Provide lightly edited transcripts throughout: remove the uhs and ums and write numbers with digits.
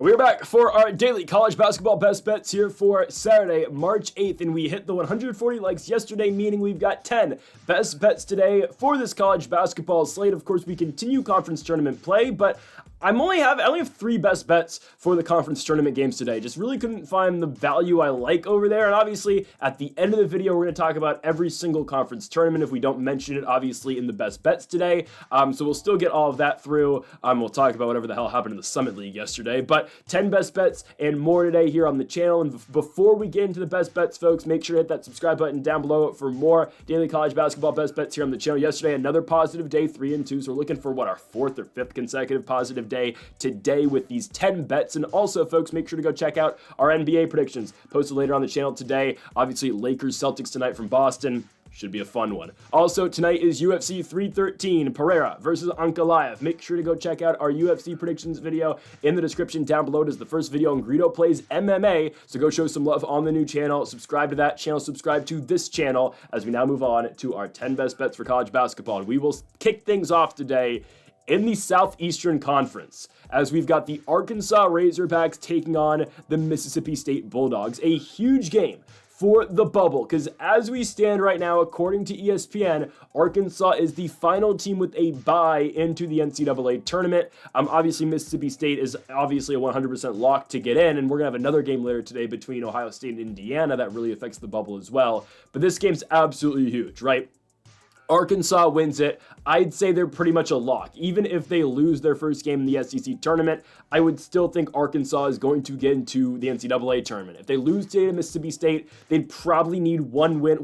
We're back for our daily college basketball best bets here for Saturday, March 8th, and we hit the 140 likes yesterday, meaning we've got 10 best bets today for this college basketball slate. Of course, we continue conference tournament play, but I only have 3 best bets for the conference tournament games today. Just really couldn't find the value I like over there. And obviously, at the end of the video, we're going to talk about every single conference tournament if we don't mention it, obviously, in the best bets today. So we'll still get all of that through. We'll talk about whatever the hell happened in the Summit League yesterday. But 10 best bets and more today here on the channel. And before we get into the best bets, folks, make sure to hit that subscribe button down below for more daily college basketball best bets here on the channel. Yesterday, another positive day, 3-2. So we're looking for our 4th or 5th consecutive positive day today with these 10 bets. And also, folks, make sure to go check out our NBA predictions posted later on the channel today. Obviously, Lakers Celtics tonight from Boston. Should be a fun one. Also, tonight is UFC 313, Pereira versus Ankalaev. Make sure to go check out our UFC predictions video in the description down below. It is the first video on Greedo Plays MMA, so go show some love on the new channel. Subscribe to that channel, subscribe to this channel as we now move on to our 10 best bets for college basketball. And we will kick things off today in the Southeastern Conference, as we've got the Arkansas Razorbacks taking on the Mississippi State Bulldogs. A huge game for the bubble, because as we stand right now, according to ESPN, Arkansas is the final team with a bye into the NCAA tournament. Obviously, Mississippi State is obviously a 100% lock to get in, and we're going to have another game later today between Ohio State and Indiana that really affects the bubble as well. But this game's absolutely huge, right? Arkansas wins it. I'd say they're pretty much a lock. Even if they lose their first game in the SEC tournament, I would still think Arkansas is going to get into the NCAA tournament. If they lose today to Mississippi State, they'd probably need one win,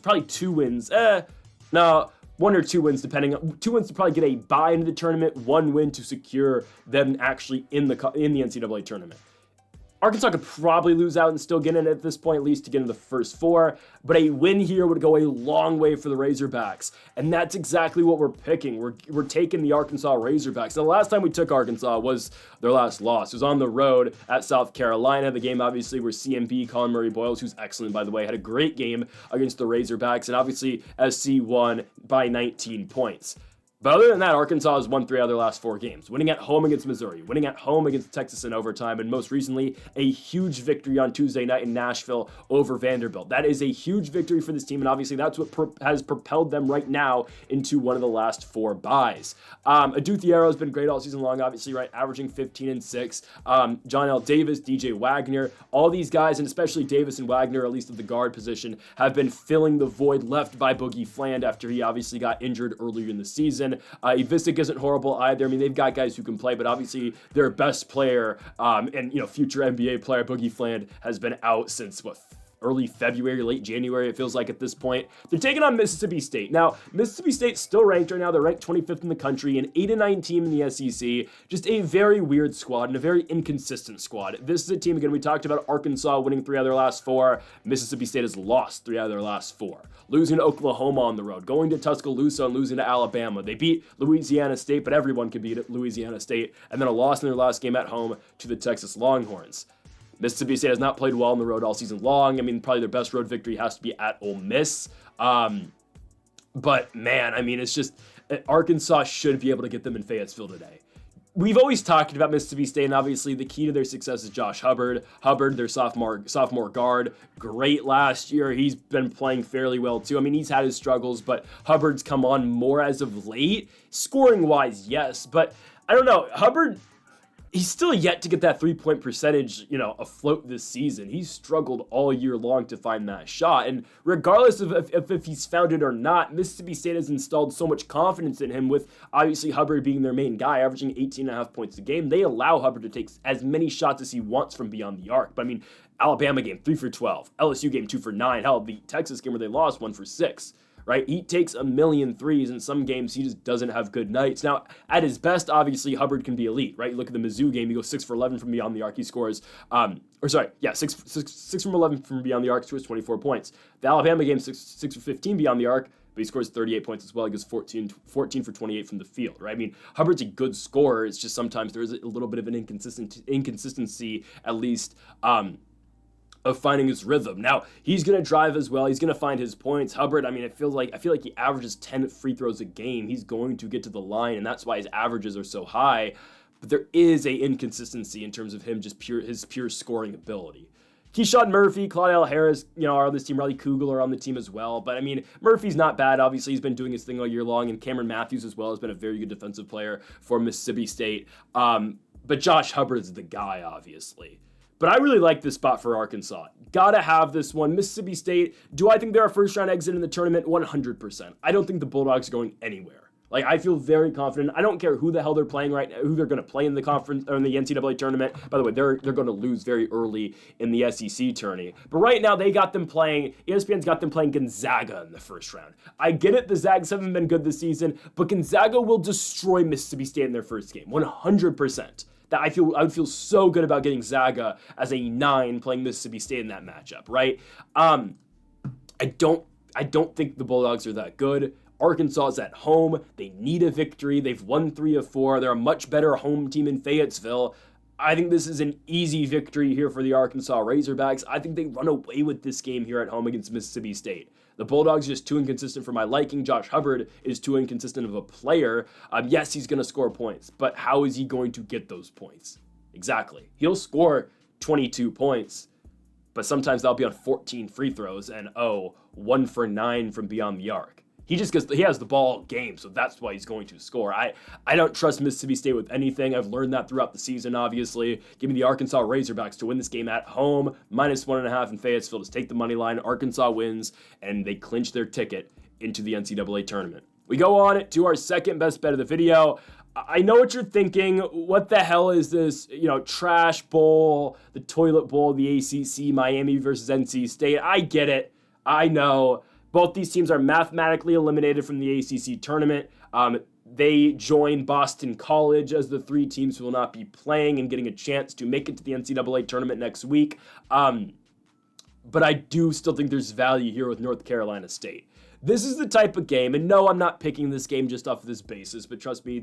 probably 2 wins. No, 1 or 2 wins, depending on 2 wins to probably get a bye into the tournament, 1 win to secure them actually in the NCAA tournament. Arkansas could probably lose out and still get in at this point, at least to get in the first 4, but a win here would go a long way for the Razorbacks, and that's exactly what we're picking. We're taking the Arkansas Razorbacks. The last time we took Arkansas was their last loss. It was on the road at South Carolina. The game, obviously, where CMB, Colin Murray-Boyles, who's excellent, by the way, had a great game against the Razorbacks, and obviously SC won by 19 points. But other than that, Arkansas has won 3 out of their last 4 games, winning at home against Missouri, winning at home against Texas in overtime, and most recently, a huge victory on Tuesday night in Nashville over Vanderbilt. That is a huge victory for this team, and obviously that's what has propelled them right now into one of the last 4 byes. Adu Thiero has been great all season long, obviously, right, averaging 15 and 6. John L. Davis, DJ Wagner, all these guys, and especially Davis and Wagner, at least at the guard position, have been filling the void left by Boogie Fland after he obviously got injured earlier in the season. Ivisic isn't horrible either. I mean, they've got guys who can play, but obviously their best player and future NBA player Boogie Fland has been out since early February, late January, it feels like at this point. They're taking on Mississippi State. Now, Mississippi State's still ranked right now. They're ranked 25th in the country, an 8-9 team in the SEC. Just a very weird squad and a very inconsistent squad. This is a team, again, we talked about Arkansas winning 3 out of their last 4. Mississippi State has lost 3 out of their last 4. Losing to Oklahoma on the road, going to Tuscaloosa and losing to Alabama. They beat Louisiana State, but everyone can beat Louisiana State. And then a loss in their last game at home to the Texas Longhorns. Mississippi State has not played well on the road all season long. I mean, probably their best road victory has to be at Ole Miss. But, man, I mean, it's just Arkansas should be able to get them in Fayetteville today. We've always talked about Mississippi State, and obviously the key to their success is Josh Hubbard. Hubbard, their sophomore guard, great last year. He's been playing fairly well, too. I mean, he's had his struggles, but Hubbard's come on more as of late. Scoring-wise, yes, but I don't know. Hubbard, he's still yet to get that 3-point percentage, afloat this season. He's struggled all year long to find that shot. And regardless of if he's found it or not, Mississippi State has installed so much confidence in him with obviously Hubbard being their main guy, averaging 18.5 points a game. They allow Hubbard to take as many shots as he wants from beyond the arc. But I mean, Alabama game, 3 for 12. LSU game, 2 for 9. Hell, the Texas game where they lost, 1 for 6. Right? He takes a million threes. In some games, he just doesn't have good nights. Now, at his best, obviously, Hubbard can be elite, right? You look at the Mizzou game, he goes 6 for 11 from beyond the arc. He scores, 6 from 11 from beyond the arc, scores 24 points. The Alabama game, 6 for 15 beyond the arc, but he scores 38 points as well. He goes 14 for 28 from the field, right? I mean, Hubbard's a good scorer. It's just sometimes there is a little bit of an inconsistency, at least, of finding his rhythm. Now, he's going to drive as well. He's going to find his points. Hubbard, I mean, I feel like he averages 10 free throws a game. He's going to get to the line, and that's why his averages are so high. but there is a inconsistency in terms of him just his pure scoring ability. Keyshawn Murphy, Claudel Harris, are on this team. Riley Kugel are on the team as well. But, I mean, Murphy's not bad. Obviously, he's been doing his thing all year long. And Cameron Matthews as well has been a very good defensive player for Mississippi State. But Josh Hubbard is the guy, obviously. But I really like this spot for Arkansas. Gotta have this one. Mississippi State, do I think they're a first-round exit in the tournament? 100%. I don't think the Bulldogs are going anywhere. Like, I feel very confident. I don't care who the hell they're playing right now, who they're going to play in the conference or in the NCAA tournament. By the way, they're going to lose very early in the SEC tourney. But right now, ESPN's got them playing Gonzaga in the first round. I get it, the Zags haven't been good this season, but Gonzaga will destroy Mississippi State in their first game, 100%. That I would feel so good about getting Zaga as a 9 playing Mississippi State in that matchup, right? I don't think the Bulldogs are that good. Arkansas is at home. They need a victory. They've won 3 of 4. They're a much better home team in Fayetteville. I think this is an easy victory here for the Arkansas Razorbacks. I think they run away with this game here at home against Mississippi State. The Bulldogs are just too inconsistent for my liking. Josh Hubbard is too inconsistent of a player. Yes, he's going to score points, but how is he going to get those points? Exactly. He'll score 22 points, but sometimes that'll be on 14 free throws and, 1 for 9 from beyond the arc. He has the ball all game, so that's why he's going to score. I don't trust Mississippi State with anything. I've learned that throughout the season, obviously. Give me the Arkansas Razorbacks to win this game at home, -1.5 in Fayetteville. Just take the money line. Arkansas wins, and they clinch their ticket into the NCAA tournament. We go on to our second best bet of the video. I know what you're thinking. What the hell is this, trash bowl, the toilet bowl, the ACC, Miami versus NC State? I get it. I know. Both these teams are mathematically eliminated from the ACC tournament. They join Boston College as the 3 teams who will not be playing and getting a chance to make it to the NCAA tournament next week. But I do still think there's value here with North Carolina State. This is the type of game, and no, I'm not picking this game just off of this basis, but trust me,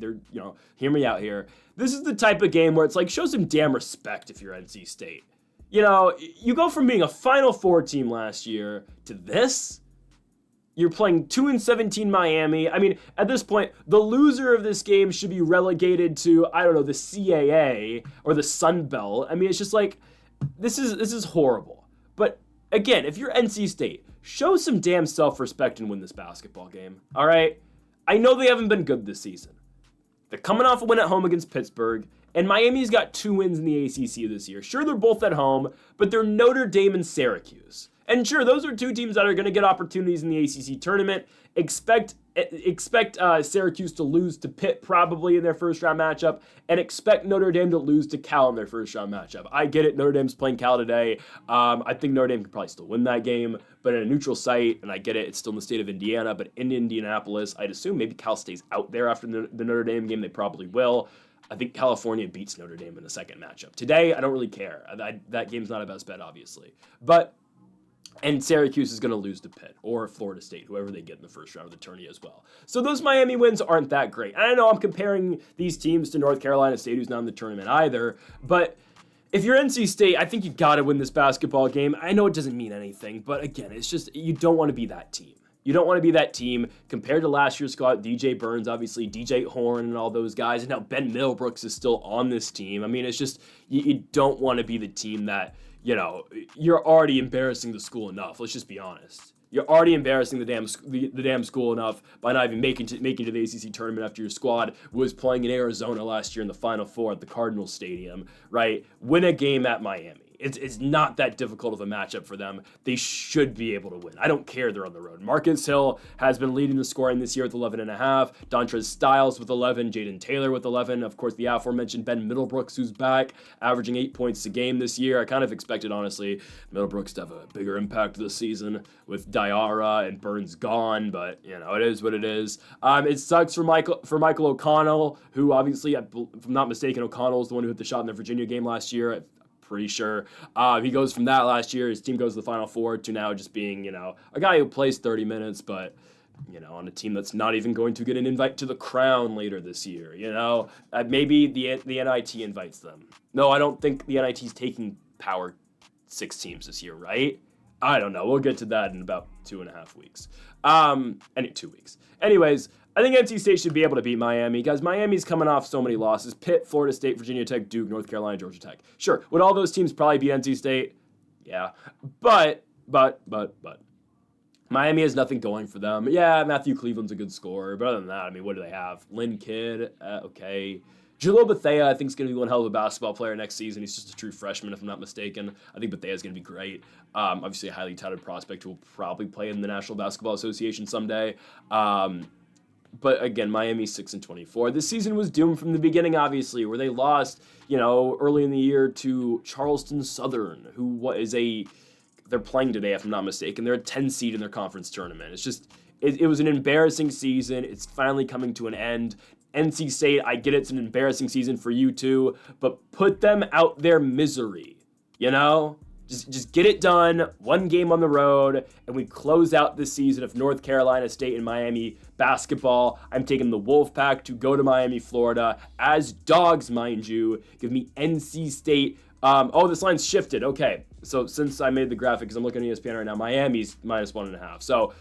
hear me out here. This is the type of game where it's like, show some damn respect if you're NC State. You go from being a Final Four team last year to this. You're playing 2-17 Miami. I mean, at this point, the loser of this game should be relegated to, the CAA or the Sun Belt. I mean, it's just like, this is horrible. But again, if you're NC State, show some damn self-respect and win this basketball game, all right? I know they haven't been good this season. They're coming off a win at home against Pittsburgh, and Miami's got 2 wins in the ACC this year. Sure, they're both at home, but they're Notre Dame and Syracuse. And sure, those are 2 teams that are going to get opportunities in the ACC tournament. Expect Syracuse to lose to Pitt probably in their first-round matchup, and expect Notre Dame to lose to Cal in their first-round matchup. I get it. Notre Dame's playing Cal today. I think Notre Dame could probably still win that game, but in a neutral site, and I get it, it's still in the state of Indiana, but in Indianapolis, I'd assume maybe Cal stays out there after the Notre Dame game. They probably will. I think California beats Notre Dame in the second matchup. Today, I don't really care. That game's not a best bet, obviously. And Syracuse is going to lose to Pitt or Florida State, whoever they get in the first round of the tourney as well. So those Miami wins aren't that great. And I know I'm comparing these teams to North Carolina State, who's not in the tournament either. But if you're NC State, I think you got to win this basketball game. I know it doesn't mean anything, but again, it's just you don't want to be that team. You don't want to be that team compared to last year's squad. DJ Burns, obviously, DJ Horn and all those guys. And now Ben Middlebrooks is still on this team. I mean, it's just you don't want to be the team that, you're already embarrassing the school enough. Let's just be honest. You're already embarrassing the damn school enough by not even making to the ACC tournament after your squad was playing in Arizona last year in the Final Four at the Cardinals Stadium, right? Win a game at Miami. It's not that difficult of a matchup for them. They should be able to win. I don't care they're on the road. Marcus Hill has been leading the scoring this year with 11.5. Dontrez Styles with 11. Jaden Taylor with 11. Of course, the aforementioned Ben Middlebrooks, who's back, averaging 8 points a game this year. I kind of expected, honestly, Middlebrooks to have a bigger impact this season with Diarra and Burns gone, but, it is what it is. It sucks for Michael O'Connell, who obviously, if I'm not mistaken, O'Connell is the one who hit the shot in the Virginia game last year. Pretty sure. He goes from that last year, his team goes to the Final Four, to now just being, a guy who plays 30 minutes, but, on a team that's not even going to get an invite to the Crown later this year, maybe the NIT invites them. No, I don't think the NIT's taking Power 6 teams this year, right? I don't know. We'll get to that in about 2.5 weeks. 2 weeks. Anyways, I think NC State should be able to beat Miami. Guys, Miami's coming off so many losses. Pitt, Florida State, Virginia Tech, Duke, North Carolina, Georgia Tech. Sure, would all those teams probably beat NC State? Yeah. But. Miami has nothing going for them. Yeah, Matthew Cleveland's a good scorer, but other than that, I mean, what do they have? Lynn Kidd, okay. Jalil Bethea, I think, is going to be one hell of a basketball player next season. He's just a true freshman, if I'm not mistaken. I think Bethea's going to be great. Obviously, a highly touted prospect who will probably play in the National Basketball Association someday. But again, Miami's 6-24. This season was doomed from the beginning, obviously, where they lost, early in the year to Charleston Southern, who is they're playing today, if I'm not mistaken. They're a 10 seed in their conference tournament. It's just, it was an embarrassing season. It's finally coming to an end. NC State, I get it's an embarrassing season for you too, but put them out their misery, Just get it done, one game on the road, and we close out this season of North Carolina State and Miami basketball. I'm taking the Wolfpack to go to Miami, Florida, as dogs, mind you. Give me NC State. This line's shifted. Okay, so since I made the graphic, because I'm looking at ESPN right now, Miami's -1.5. So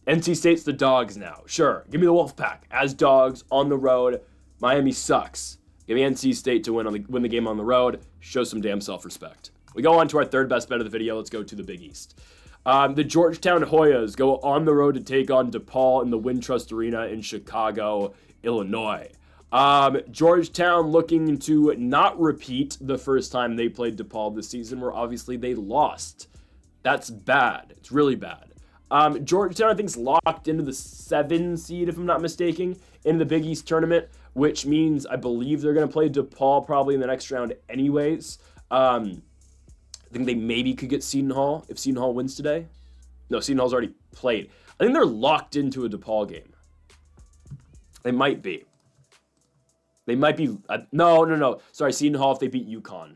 NC State's the dogs now. Sure, give me the Wolfpack as dogs on the road. Miami sucks. Give me NC State to win the game on the road. Show some damn self-respect. We go on to our third best bet of the video. Let's go to the Big East. The Georgetown Hoyas go on the road to take on DePaul in the Wintrust Arena in Chicago, Illinois. Georgetown looking to not repeat the first time they played DePaul this season, where obviously they lost. That's bad. It's really bad. Georgetown, I think, is locked into the 7 seed, if I'm not mistaken, in the Big East tournament, which means I believe they're going to play DePaul probably in the next round anyways. I think they maybe could get Seton Hall if Seton Hall wins today. No, Seton Hall's already played. I think they're locked into a DePaul game. They might be. No. Sorry, Seton Hall if they beat UConn.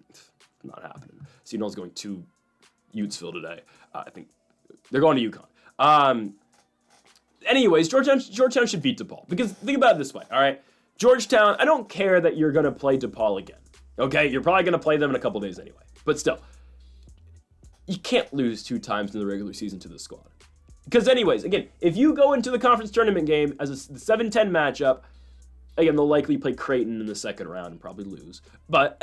Not happening. Seton Hall's going to Utes-ville today. I think they're going to UConn. Anyways, Georgetown should beat DePaul. Because think about it this way, all right? Georgetown, I don't care that you're going to play DePaul again. Okay? You're probably going to play them in a couple days anyway. But still, you can't lose 2 times in the regular season to this squad. Because anyways, again, if you go into the conference tournament game as a 7-10 matchup, again, they'll likely play Creighton in the second round and probably lose. But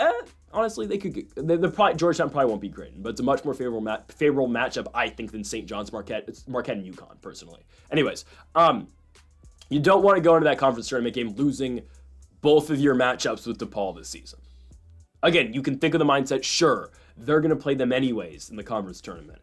honestly, Georgetown probably won't beat Creighton, but it's a much more favorable matchup, I think, than St. John's Marquette. It's Marquette and UConn, personally. Anyways, you don't want to go into that conference tournament game losing both of your matchups with DePaul this season. Again, you can think of the mindset, sure, they're going to play them anyways in the conference tournament.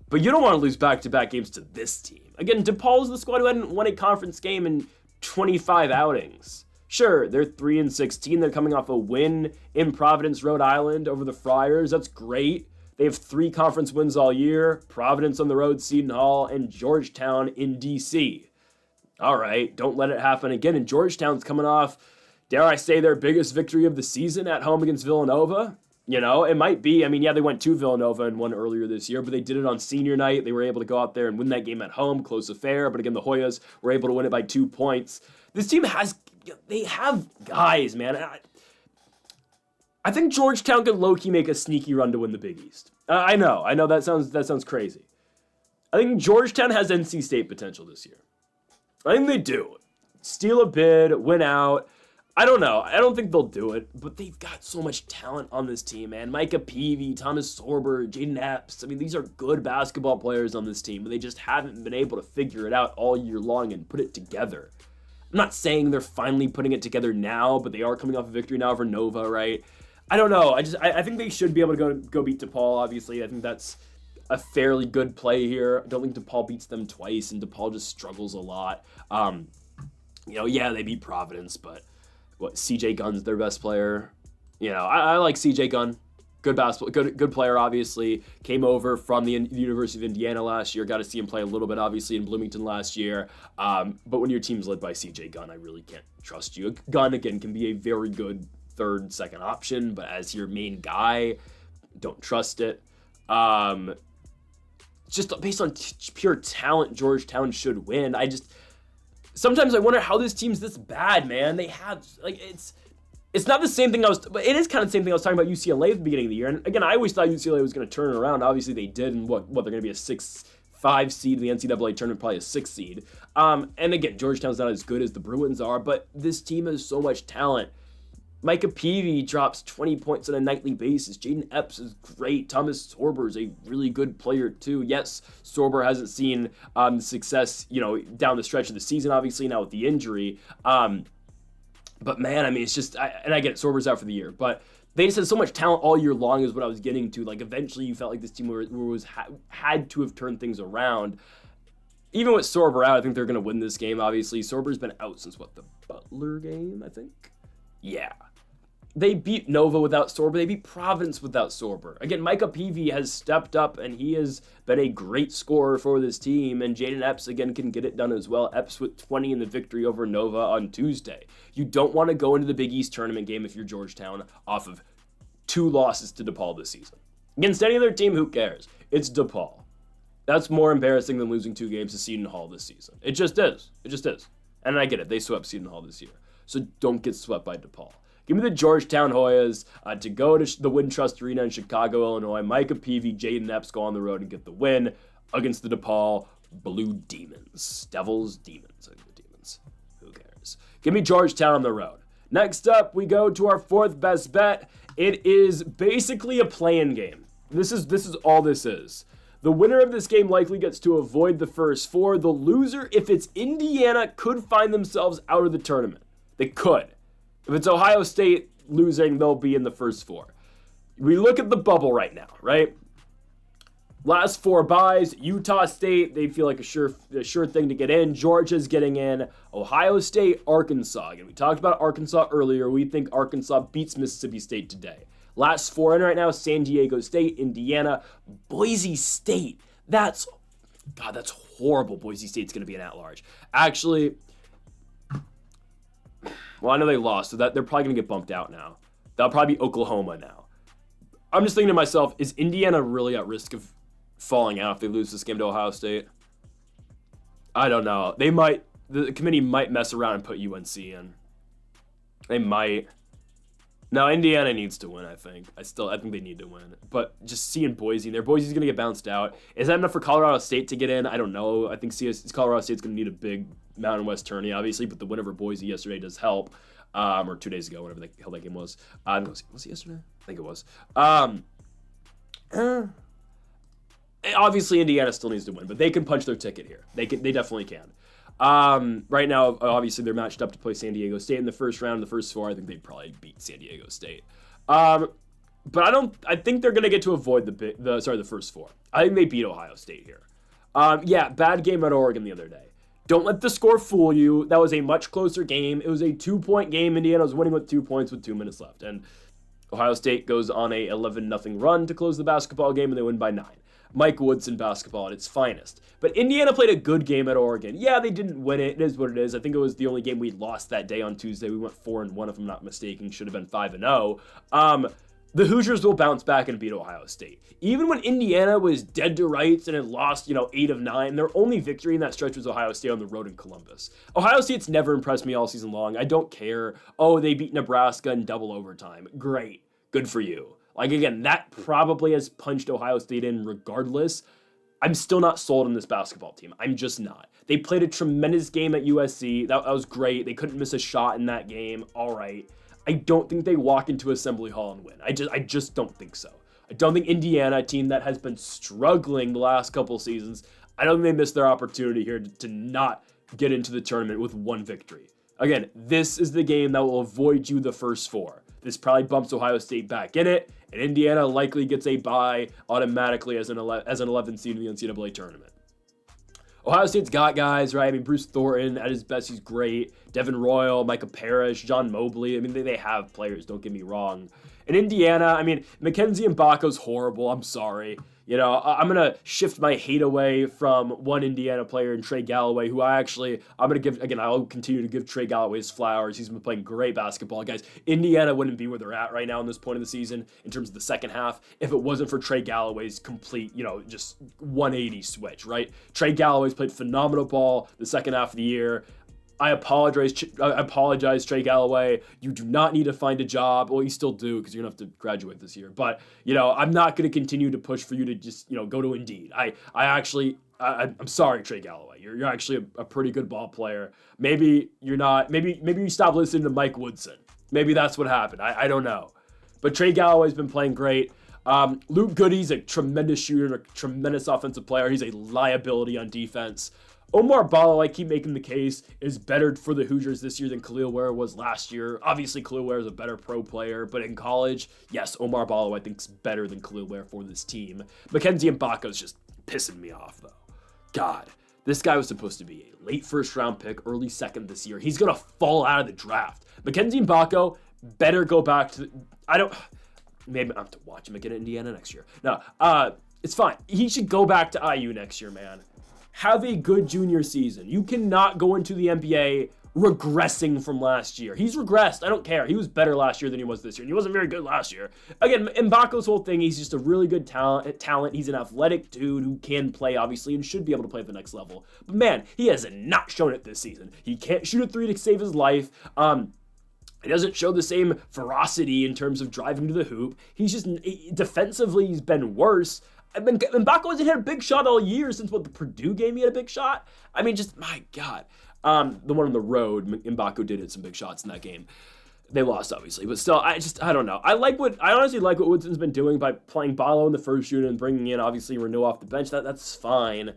But you don't want to lose back-to-back games to this team. Again, DePaul is the squad who hadn't won a conference game in 25 outings. Sure, they're 3-16. They're coming off a win in Providence, Rhode Island over the Friars. That's great. They have 3 conference wins all year. Providence on the road, Seton Hall, and Georgetown in D.C. All right, don't let it happen again. And Georgetown's coming off, dare I say, their biggest victory of the season at home against Villanova. It might be. They went to Villanova and won earlier this year, but they did it on senior night. They were able to go out there and win that game at home, close affair. But again, the Hoyas were able to win it by 2 points. This team they have guys, man. I think Georgetown could low-key make a sneaky run to win the Big East. I know that sounds crazy. I think Georgetown has NC State potential this year. I think they do. Steal a bid, win out. I don't know. I don't think they'll do it, but they've got so much talent on this team, man. Micah Peavy, Thomas Sorber, Jaden Epps. These are good basketball players on this team, but they just haven't been able to figure it out all year long and put it together. I'm not saying they're finally putting it together now, but they are coming off a victory now over Nova, right? I don't know. I think they should be able to go beat DePaul, obviously. I think that's a fairly good play here. I don't think DePaul beats them twice, and DePaul just struggles a lot. They beat Providence, but CJ Gunn's their best player. I like CJ Gunn. Good basketball, good player, obviously. Came over from the University of Indiana last year. Got to see him play a little bit, obviously, in Bloomington last year. But when your team's led by CJ Gunn, I really can't trust you. Gunn, again, can be a very good third, second option, but as your main guy, don't trust it. Just based on pure talent, Georgetown should win. Sometimes I wonder how this team's this bad, man. They have, it's not the same thing but it is kind of the same thing I was talking about UCLA at the beginning of the year. And again, I always thought UCLA was going to turn it around. Obviously they did, and what they're going to be a 6-5 5 seed in the NCAA tournament, probably a 6 seed. And again, Georgetown's not as good as the Bruins are, but this team has so much talent. Micah Peavy drops 20 points on a nightly basis. Jaden Epps is great. Thomas Sorber is a really good player too. Yes, Sorber hasn't seen success, down the stretch of the season, obviously now with the injury. But man, I mean, it's just, and I get it, Sorber's out for the year, but they just had so much talent all year long is what I was getting to. Like, eventually you felt like this team had to have turned things around. Even with Sorber out, I think they're going to win this game, obviously. Sorber's been out since, the Butler game, I think? Yeah. They beat Nova without Sorber. They beat Providence without Sorber. Again, Micah Peavy has stepped up, and he has been a great scorer for this team. And Jaden Epps, again, can get it done as well. Epps with 20 in the victory over Nova on Tuesday. You don't want to go into the Big East tournament game if you're Georgetown off of 2 losses to DePaul this season. Against any other team, who cares? It's DePaul. That's more embarrassing than losing 2 games to Seton Hall this season. It just is. It just is. And I get it. They swept Seton Hall this year. So don't get swept by DePaul. Give me the Georgetown Hoyas to go to the Wintrust Arena in Chicago, Illinois. Micah Peavy, Jaden Epps go on the road and get the win against the DePaul Blue Demons. Demons. Who cares? Give me Georgetown on the road. Next up, we go to our 4th best bet. It is basically a play-in game. This is all this is. The winner of this game likely gets to avoid the first 4. The loser, if it's Indiana, could find themselves out of the tournament. They could. If it's Ohio State losing, they'll be in the first 4. We look at the bubble right now, right? Last 4 byes, Utah State, they feel like a sure thing to get in. Georgia's getting in. Ohio State, Arkansas. Again, we talked about Arkansas earlier. We think Arkansas beats Mississippi State today. Last 4 in right now, San Diego State, Indiana, Boise State. That's horrible. Boise State's going to be an at-large. Actually, well, I know they lost, so that they're probably going to get bumped out now. That'll probably be Oklahoma now. I'm just thinking to myself, is Indiana really at risk of falling out if they lose this game to Ohio State? I don't know. The committee might mess around and put UNC in. They might. Now, Indiana needs to win, I think. I think they need to win. But just seeing Boise there, Boise's going to get bounced out. Is that enough for Colorado State to get in? I don't know. I think Colorado State's going to need a big Mountain West tourney, obviously, but the win over Boise yesterday does help. Or 2 days ago, whatever the hell that game was. Was it yesterday? I think it was. Obviously, Indiana still needs to win, but they can punch their ticket here. They definitely can. Right now, obviously, they're matched up to play San Diego State in the first round. The first 4, I think they'd probably beat San Diego State. But I think they're going to get to avoid the first 4. I think they beat Ohio State here. Yeah, bad game at Oregon the other day. Don't let the score fool you. That was a much closer game. It was a 2-point game. Indiana was winning with 2 points with 2 minutes left. And Ohio State goes on a 11-0 run to close the basketball game, and they win by 9. Mike Woodson basketball at its finest. But Indiana played a good game at Oregon. Yeah, they didn't win it. It is what it is. I think it was the only game we lost that day on Tuesday. We went 4-1, if I'm not mistaken. Should have been 5-0. The Hoosiers will bounce back and beat Ohio State. Even when Indiana was dead to rights and had lost, 8 of 9, their only victory in that stretch was Ohio State on the road in Columbus. Ohio State's never impressed me all season long. I don't care. Oh, they beat Nebraska in double overtime. Great. Good for you. Like, again, that probably has punched Ohio State in regardless. I'm still not sold on this basketball team. I'm just not. They played a tremendous game at USC. That was great. They couldn't miss a shot in that game. All right. I don't think they walk into Assembly Hall and win. I just don't think so. I don't think Indiana, a team that has been struggling the last couple seasons, I don't think they missed their opportunity here to not get into the tournament with 1 victory. Again, this is the game that will avoid you the first 4. This probably bumps Ohio State back in it, and Indiana likely gets a bye automatically as an 11th seed in the NCAA tournament. Ohio State's got guys, right? I mean, Bruce Thornton, at his best, he's great. Devin Royal, Micah Parrish, John Mobley. I mean, they have players, don't get me wrong. In Indiana, I mean, Mackenzie Mbako's horrible. I'm sorry. I'm going to shift my hate away from one Indiana player in Trey Galloway, who I'm going to give, again, I'll continue to give Trey Galloway his flowers. He's been playing great basketball. Guys, Indiana wouldn't be where they're at right now in this point of the season in terms of the second half if it wasn't for Trey Galloway's complete, just 180 switch, right? Trey Galloway's played phenomenal ball the second half of the year. I apologize, Trey Galloway. You do not need to find a job. Well, you still do because you're going to have to graduate this year. But, I'm not going to continue to push for you to just, go to Indeed. I'm sorry, Trey Galloway. You're actually a pretty good ball player. Maybe you're not. Maybe you stop listening to Mike Woodson. Maybe that's what happened. I don't know. But Trey Galloway's been playing great. Luke Goody's a tremendous shooter and a tremendous offensive player. He's a liability on defense. Omar Ballo, I keep making the case, is better for the Hoosiers this year than Khalil Ware was last year. Obviously, Khalil Ware is a better pro player, but in college, yes, Omar Ballo I think is better than Khalil Ware for this team. Mackenzie Mbako's just pissing me off, though. God, this guy was supposed to be a late first-round pick, early second this year. He's going to fall out of the draft. Mackenzie Mbako better go back to... Maybe I have to watch him again at Indiana next year. No, it's fine. He should go back to IU next year, man. Have a good junior season. You cannot go into the NBA regressing from last year. He's regressed. I don't care. He was better last year than he was this year. And he wasn't very good last year. Again, Mbako's whole thing, he's just a really good talent. He's an athletic dude who can play, obviously, and should be able to play at the next level. But man, he has not shown it this season. He can't shoot a three to save his life. He doesn't show the same ferocity in terms of driving to the hoop. He's just, defensively, he's been worse. Mbako hasn't hit a big shot all year since the Purdue game he had a big shot. I mean, just, my God. The one on the road, Mbako did hit some big shots in that game. They lost, obviously, but still, I don't know. I honestly like what Woodson's been doing by playing Ballo in the first unit and bringing in, obviously, Renault off the bench. That's fine.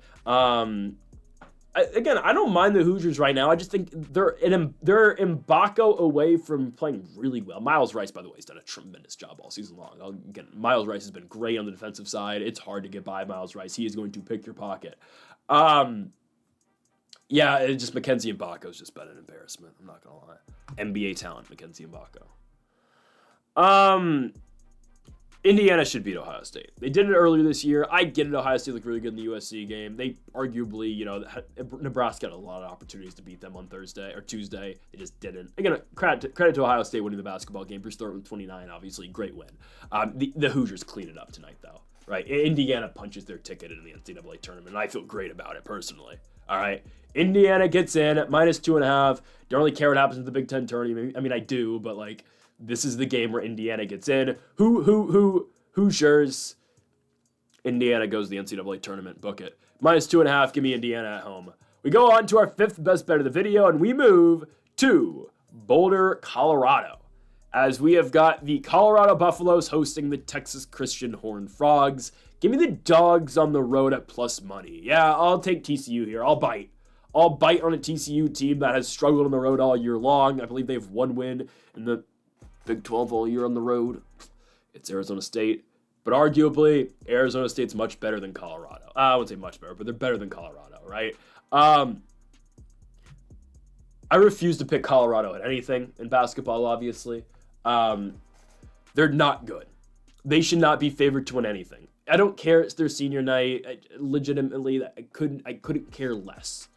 Again, I don't mind the Hoosiers right now. I just think they're Mbako away from playing really well. Miles Rice, by the way, has done a tremendous job all season long. Again, Miles Rice has been great on the defensive side. It's hard to get by Miles Rice. He is going to pick your pocket. Yeah, it's just Mackenzie Mbako has just been an embarrassment. I'm not going to lie. NBA talent, Mackenzie Mbako. Indiana should beat Ohio State. They did it earlier this year. I get it. Ohio State looked really good in the USC game. They arguably, Nebraska had a lot of opportunities to beat them on Thursday or Tuesday. They just didn't. Again, credit to Ohio State winning the basketball game. Bruce Thornton with 29, obviously, great win. The Hoosiers clean it up tonight, though, right? Indiana punches their ticket into the NCAA tournament, and I feel great about it personally. All right, Indiana gets in at -2.5. Don't really care what happens in the Big Ten tournament. I mean, I do, but this is the game where Indiana gets in. Hoosiers. Indiana goes to the NCAA tournament. Book it. -2.5. Give me Indiana at home. We go on to our fifth best bet of the video, and we move to Boulder, Colorado, as we have got the Colorado Buffaloes hosting the Texas Christian Horned Frogs. Give me the Dogs on the road at plus money. Yeah, I'll take TCU here. I'll bite on a TCU team that has struggled on the road all year long. I believe they have one win in the Big 12 all year on the road. It's Arizona State. But arguably, Arizona State's much better than Colorado. I wouldn't say much better, but they're better than Colorado, right? I refuse to pick Colorado at anything in basketball, obviously. They're not good. They should not be favored to win anything. I don't care. It's their senior night. Legitimately, I couldn't care less.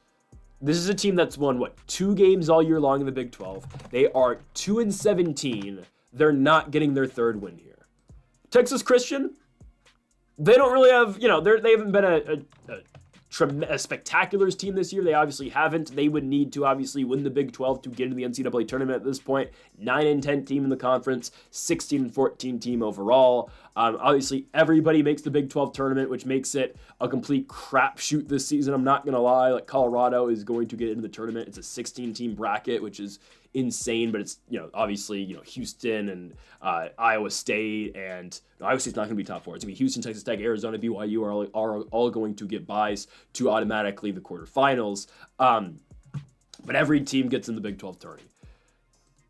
This is a team that's won, 2 games all year long in the Big 12. They are 2-17. They're not getting their third win here. Texas Christian, they don't really have, they haven't been a spectacular team this year. They obviously haven't. They would need to obviously win the Big 12 to get into the NCAA tournament at this point. 9-10 team in the conference, 16-14 team overall. Obviously, everybody makes the Big 12 tournament, which makes it a complete crapshoot this season. I'm not going to lie. Colorado is going to get into the tournament. It's a 16-team bracket, which is insane, but it's, obviously, Houston and Iowa State, and Iowa State's not going to be top 4. It's going to be Houston, Texas Tech, Arizona, BYU are all going to get buys to automatically the quarterfinals. But every team gets in the Big 12 tourney.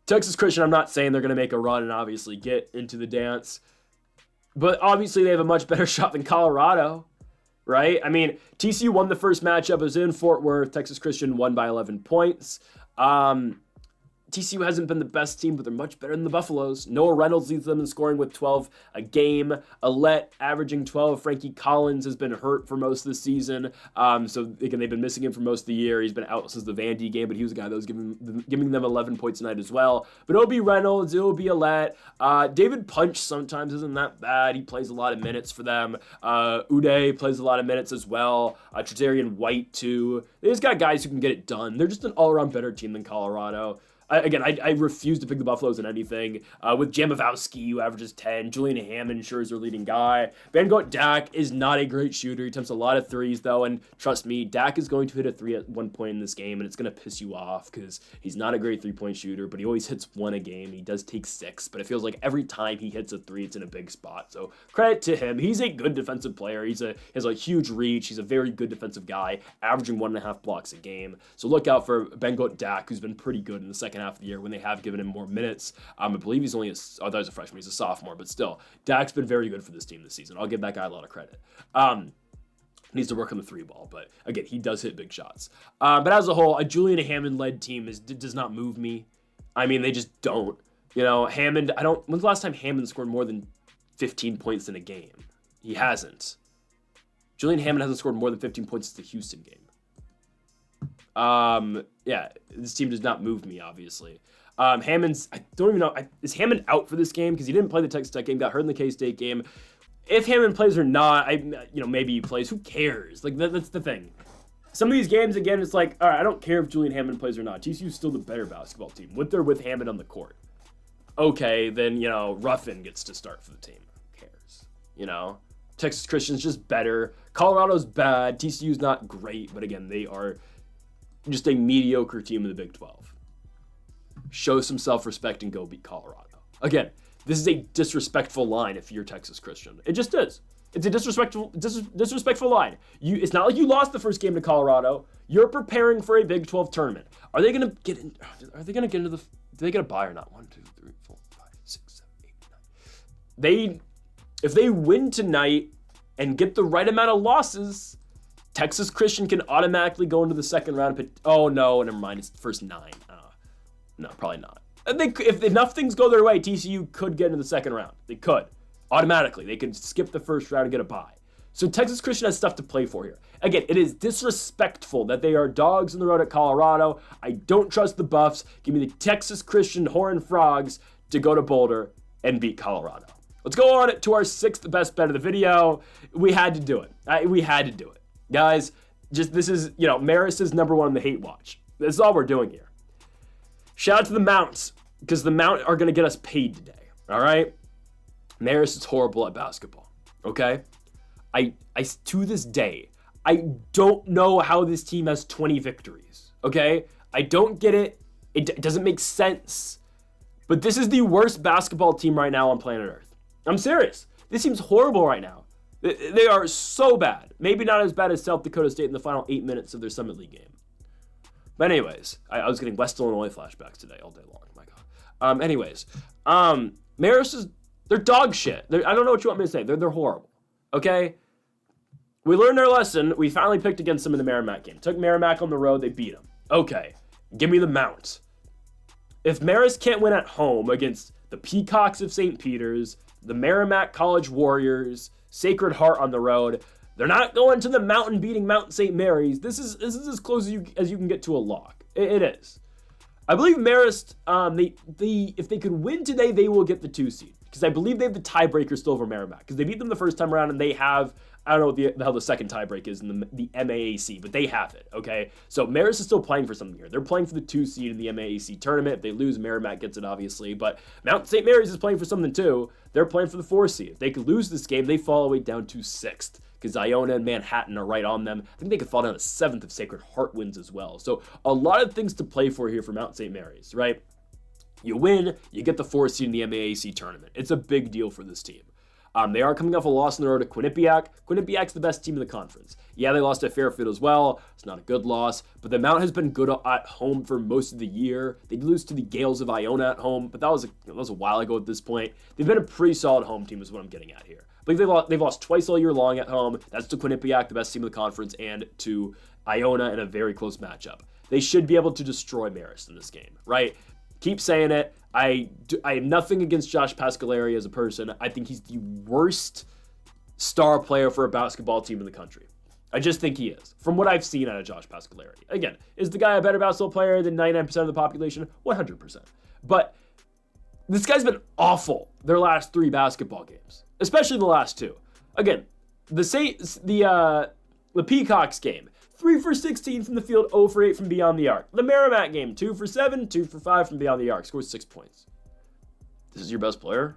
Texas Christian, I'm not saying they're going to make a run and obviously get into the dance, but obviously they have a much better shot than Colorado, right? I mean, TCU won the first matchup. It was in Fort Worth. Texas Christian won by 11 points. TCU hasn't been the best team, but they're much better than the Buffaloes. Noah Reynolds leads them in scoring with 12 a game. Alette averaging 12. Frankie Collins has been hurt for most of the season. So again, they've been missing him for most of the year. He's been out since the Vandy game, but he was a guy that was giving them 11 points tonight as well. But it'll be Reynolds, it'll be Alette. David Punch sometimes isn't that bad. He plays a lot of minutes for them. Uday plays a lot of minutes as well. Tresarian White too. They just got guys who can get it done. They're just an all-around better team than Colorado. I refuse to pick the Buffaloes in anything. With Jamavowski, who averages 10. Julian Hammond sure is their leading guy. Van Goat Dak is not a great shooter. He attempts a lot of threes, though, and trust me, Dak is going to hit a three at one point in this game, and it's going to piss you off because he's not a great three-point shooter, but he always hits one a game. He does take 6, but it feels like every time he hits a three, it's in a big spot. So credit to him. He's a good defensive player. He has a huge reach. He's a very good defensive guy, averaging 1.5 blocks a game. So look out for Van Goat Dak, who's been pretty good in the second half of the year when they have given him more minutes. I believe he's only that was a freshman. He's a sophomore, but still, Dak's been very good for this team this season. I'll give that guy a lot of credit. Needs to work on the 3-ball, but again, he does hit big shots. But as a whole, a Julian Hammond-led team does not move me. I mean, they just don't. You know, Hammond, when's the last time Hammond scored more than 15 points in a game? He hasn't. Julian Hammond hasn't scored more than 15 points since the Houston game. Yeah, this team does not move me, obviously. Hammond's, I don't even know, is Hammond out for this game? Because he didn't play the Texas Tech game, got hurt in the K-State game. If Hammond plays or not, maybe he plays. Who cares? Like, that's the thing. Some of these games, again, it's like, all right, I don't care if Julian Hammond plays or not. TCU's still the better basketball team. With Hammond on the court. Okay, then, Ruffin gets to start for the team. Who cares? Texas Christian's just better. Colorado's bad. TCU's not great, but again, they are just a mediocre team in the Big 12. Show some self-respect and go beat Colorado. Again, this is a disrespectful line if you're Texas Christian. It just is. It's a disrespectful line. It's not like you lost the first game to Colorado. You're preparing for a Big 12 tournament. Are they going to get in? Are they going to get into the? Do they get a bye or not? 1, 2, 3, 4, 5, 6, 7, 8, 9. If they win tonight and get the right amount of losses, Texas Christian can automatically go into the second round. Oh no, never mind. It's the first 9. No, probably not. If enough things go their way, TCU could get into the second round. They could. Automatically. They could skip the first round and get a bye. So Texas Christian has stuff to play for here. Again, it is disrespectful that they are dogs on the road at Colorado. I don't trust the Buffs. Give me the Texas Christian Horned Frogs to go to Boulder and beat Colorado. Let's go on to our 6th best bet of the video. We had to do it. We had to do it. Guys, this is, Marist is number 1 on the hate watch. That's all we're doing here. Shout out to the Mounts, because the Mount are going to get us paid today, all right? Marist is horrible at basketball, okay? I to this day, I don't know how this team has 20 victories, okay? I don't get it. It doesn't make sense. But this is the worst basketball team right now on planet Earth. I'm serious. This seems horrible right now. They are so bad. Maybe not as bad as South Dakota State in the final 8 minutes of their Summit League game. But anyways, I was getting West Illinois flashbacks today all day long. My God. Marist they're dog shit. I don't know what you want me to say. They're horrible. Okay? We learned our lesson. We finally picked against them in the Merrimack game. Took Merrimack on the road. They beat them. Okay. Give me the Mount. If Marist can't win at home against the Peacocks of St. Peter's, the Merrimack College Warriors, Sacred Heart on the road, they're not going to the mountain beating Mount St. Mary's. This is as close as you can get to a lock. It is. I believe Marist, if they could win today, they will get the 2 seed. Because I believe they have the tiebreaker still over Merrimack. Because they beat them the first time around, and they have, I don't know what the hell the second tiebreak is in the MAAC, but they have it, okay? So Marist is still playing for something here. They're playing for the 2 seed in the MAAC tournament. If they lose, Merrimack gets it, obviously. But Mount St. Mary's is playing for something, too. They're playing for the 4 seed. If they could lose this game, they fall all the way down to 6th. Because Iona and Manhattan are right on them. I think they could fall down to 7th if Sacred Heart wins as well. So a lot of things to play for here for Mount St. Mary's, right? You win, you get the 4th seed in the MAAC tournament. It's a big deal for this team. They are coming off a loss on the road to Quinnipiac. Quinnipiac's the best team in the conference. Yeah, they lost to Fairfield as well. It's not a good loss, but the Mount has been good at home for most of the year. They did lose to the Gales of Iona at home, but that was a while ago at this point. They've been a pretty solid home team is what I'm getting at here. I believe they've lost twice all year long at home. That's to Quinnipiac, the best team in the conference, and to Iona in a very close matchup. They should be able to destroy Marist in this game, right? Keep saying it. I have nothing against Josh Pascalari as a person. I think he's the worst star player for a basketball team in the country. I just think he is, from what I've seen out of Josh Pascalari. Again, is the guy a better basketball player than 99% of the population? 100%. But this guy's been awful their last 3 basketball games, especially the last 2. Again, the Peacocks game, 3 for 16 from the field, 0 for 8 from beyond the arc. The Merrimack game, 2 for 7, 2 for 5 from beyond the arc, scores 6 points. This is your best player?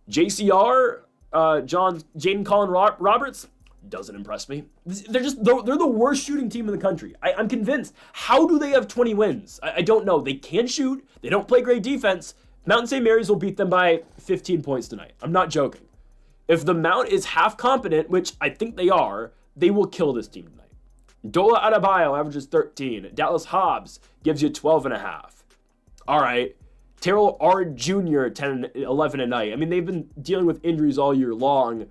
JCR, Jaden Colin Roberts, doesn't impress me. They're the worst shooting team in the country. I'm convinced. How do they have 20 wins? I don't know. They can't shoot. They don't play great defense. Mountain St. Mary's will beat them by 15 points tonight. I'm not joking. If the Mount is half competent, which I think they are, they will kill this team tonight. Dola Adebayo averages 13. Dallas Hobbs gives you 12.5. All right. Terrell R. Jr., 10, 11 a night. I mean, they've been dealing with injuries all year long,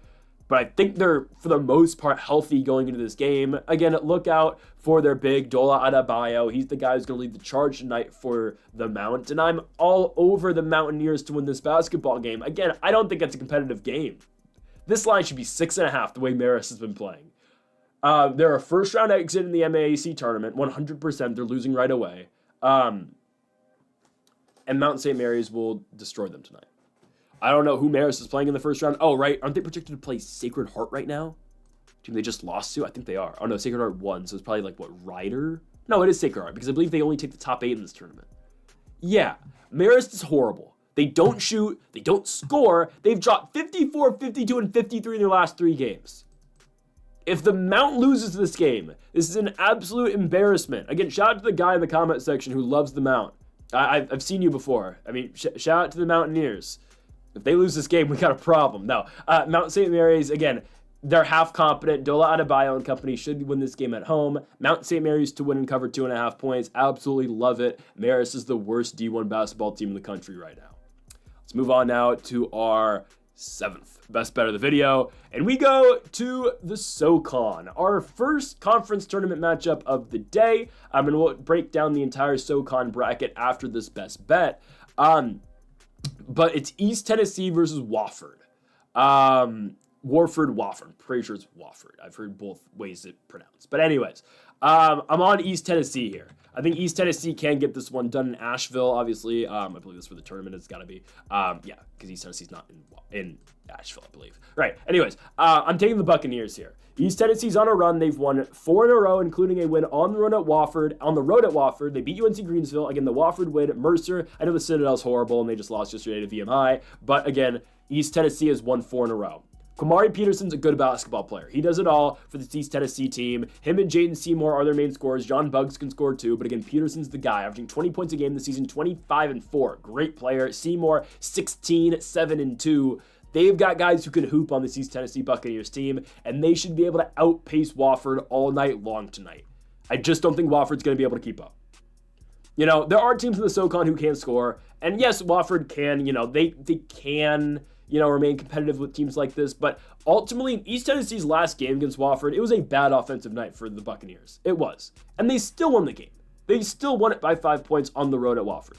but I think they're, for the most part, healthy going into this game. Again, look out for their big Dola Adebayo. He's the guy who's going to lead the charge tonight for the Mount, and I'm all over the Mountaineers to win this basketball game. Again, I don't think it's a competitive game. This line should be 6.5 the way Marist has been playing. They're a first-round exit in the MAAC tournament, 100%. They're losing right away. And Mountain St. Mary's will destroy them tonight. I don't know who Marist is playing in the first round. Oh, right. Aren't they projected to play Sacred Heart right now? Team they just lost to? I think they are. Oh, no, Sacred Heart won, so it's probably like, what, Ryder? No, it is Sacred Heart, because I believe they only take the top 8 in this tournament. Yeah, Marist is horrible. They don't shoot. They don't score. They've dropped 54, 52, and 53 in their last 3 games. If the Mount loses this game, this is an absolute embarrassment. Again, shout out to the guy in the comment section who loves the Mount. I've seen you before. I mean, shout out to the Mountaineers. If they lose this game, we got a problem. No, Mount St. Mary's, again, they're half competent. Dola Adebayo and company should win this game at home. Mount St. Mary's to win and cover 2.5 points. Absolutely love it. Marist is the worst D1 basketball team in the country right now. Let's move on now to our 7th best bet of the video, and we go to the SoCon, our first conference tournament matchup of the day. And we'll break down the entire SoCon bracket after this best bet. But it's East Tennessee versus Wofford. Wofford. Pretty sure it's Wofford. I've heard both ways it pronounced. But anyways, I'm on East Tennessee here. I think East Tennessee can get this one done in Asheville, obviously. I believe that's where the tournament is got to be. Yeah, because East Tennessee's not in Asheville, I believe. Right, anyways, I'm taking the Buccaneers here. East Tennessee's on a run. They've won 4 in a row, including a win on the road at Wofford. They beat UNC Greensville. Again, the Wofford win. Mercer, I know the Citadel's horrible, and they just lost yesterday to VMI. But again, East Tennessee has won 4 in a row. Kamari Peterson's a good basketball player. He does it all for the East Tennessee team. Him and Jaden Seymour are their main scorers. John Buggs can score too, but again, Peterson's the guy, averaging 20 points a game this season, 25-4. Great player. Seymour, 16, 7, and 2. They've got guys who can hoop on this East Tennessee Buccaneers team, and they should be able to outpace Wofford all night long tonight. I just don't think Wofford's going to be able to keep up. You know, there are teams in the SoCon who can score, and yes, Wofford can, they can, remain competitive with teams like this, but ultimately, in East Tennessee's last game against Wofford, it was a bad offensive night for the Buccaneers. It was. And they still won the game. They still won it by 5 points on the road at Wofford.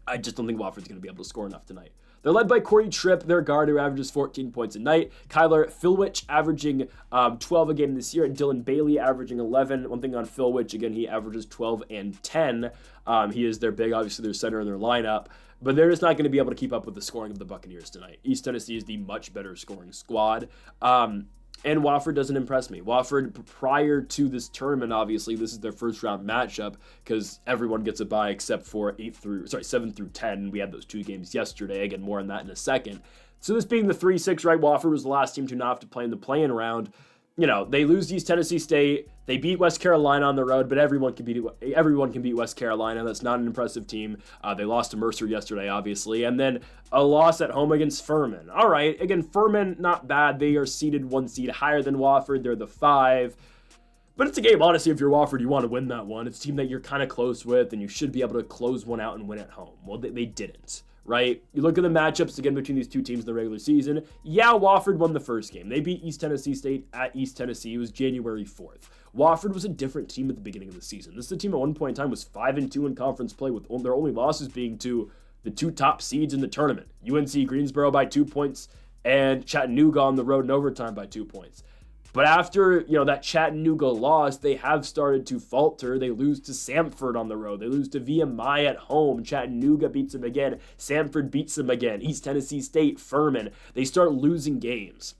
I just don't think Wofford's going to be able to score enough tonight. They're led by Corey Tripp, their guard, who averages 14 points a night. Kyler Philwich averaging 12 a game this year, and Dylan Bailey averaging 11. One thing on Philwich, again, he averages 12 and 10. He is their big, obviously, their center in their lineup. But they're just not going to be able to keep up with the scoring of the Buccaneers tonight. East Tennessee is the much better scoring squad. And Wofford doesn't impress me. Wofford, prior to this tournament, obviously, this is their first round matchup because everyone gets a bye except for 7 through 10. We had those 2 games yesterday. Again, more on that in a second. So this being the 3-6, right? Wofford was the last team to not have to play in the play-in round. They lose to East Tennessee State. They beat West Carolina on the road, but everyone can beat West Carolina. That's not an impressive team. They lost to Mercer yesterday, obviously, and then a loss at home against Furman. All right, again, Furman, not bad. They are seeded 1 seed higher than Wofford. They're the 5. But it's a game, honestly, if you're Wofford, you want to win that one. It's a team that you're kind of close with, and you should be able to close one out and win at home. Well, they didn't, right? You look at the matchups again between these two teams in the regular season. Yeah, Wofford won the first game. They beat East Tennessee State at East Tennessee. It was January 4th. Wofford was a different team at the beginning of the season. This is a team at one point in time was 5-2 in conference play, with their only losses being to the two top seeds in the tournament. UNC Greensboro by 2 points and Chattanooga on the road in overtime by 2 points. But after, that Chattanooga loss, they have started to falter. They lose to Samford on the road. They lose to VMI at home. Chattanooga beats them again. Samford beats them again. East Tennessee State, Furman. They start losing games.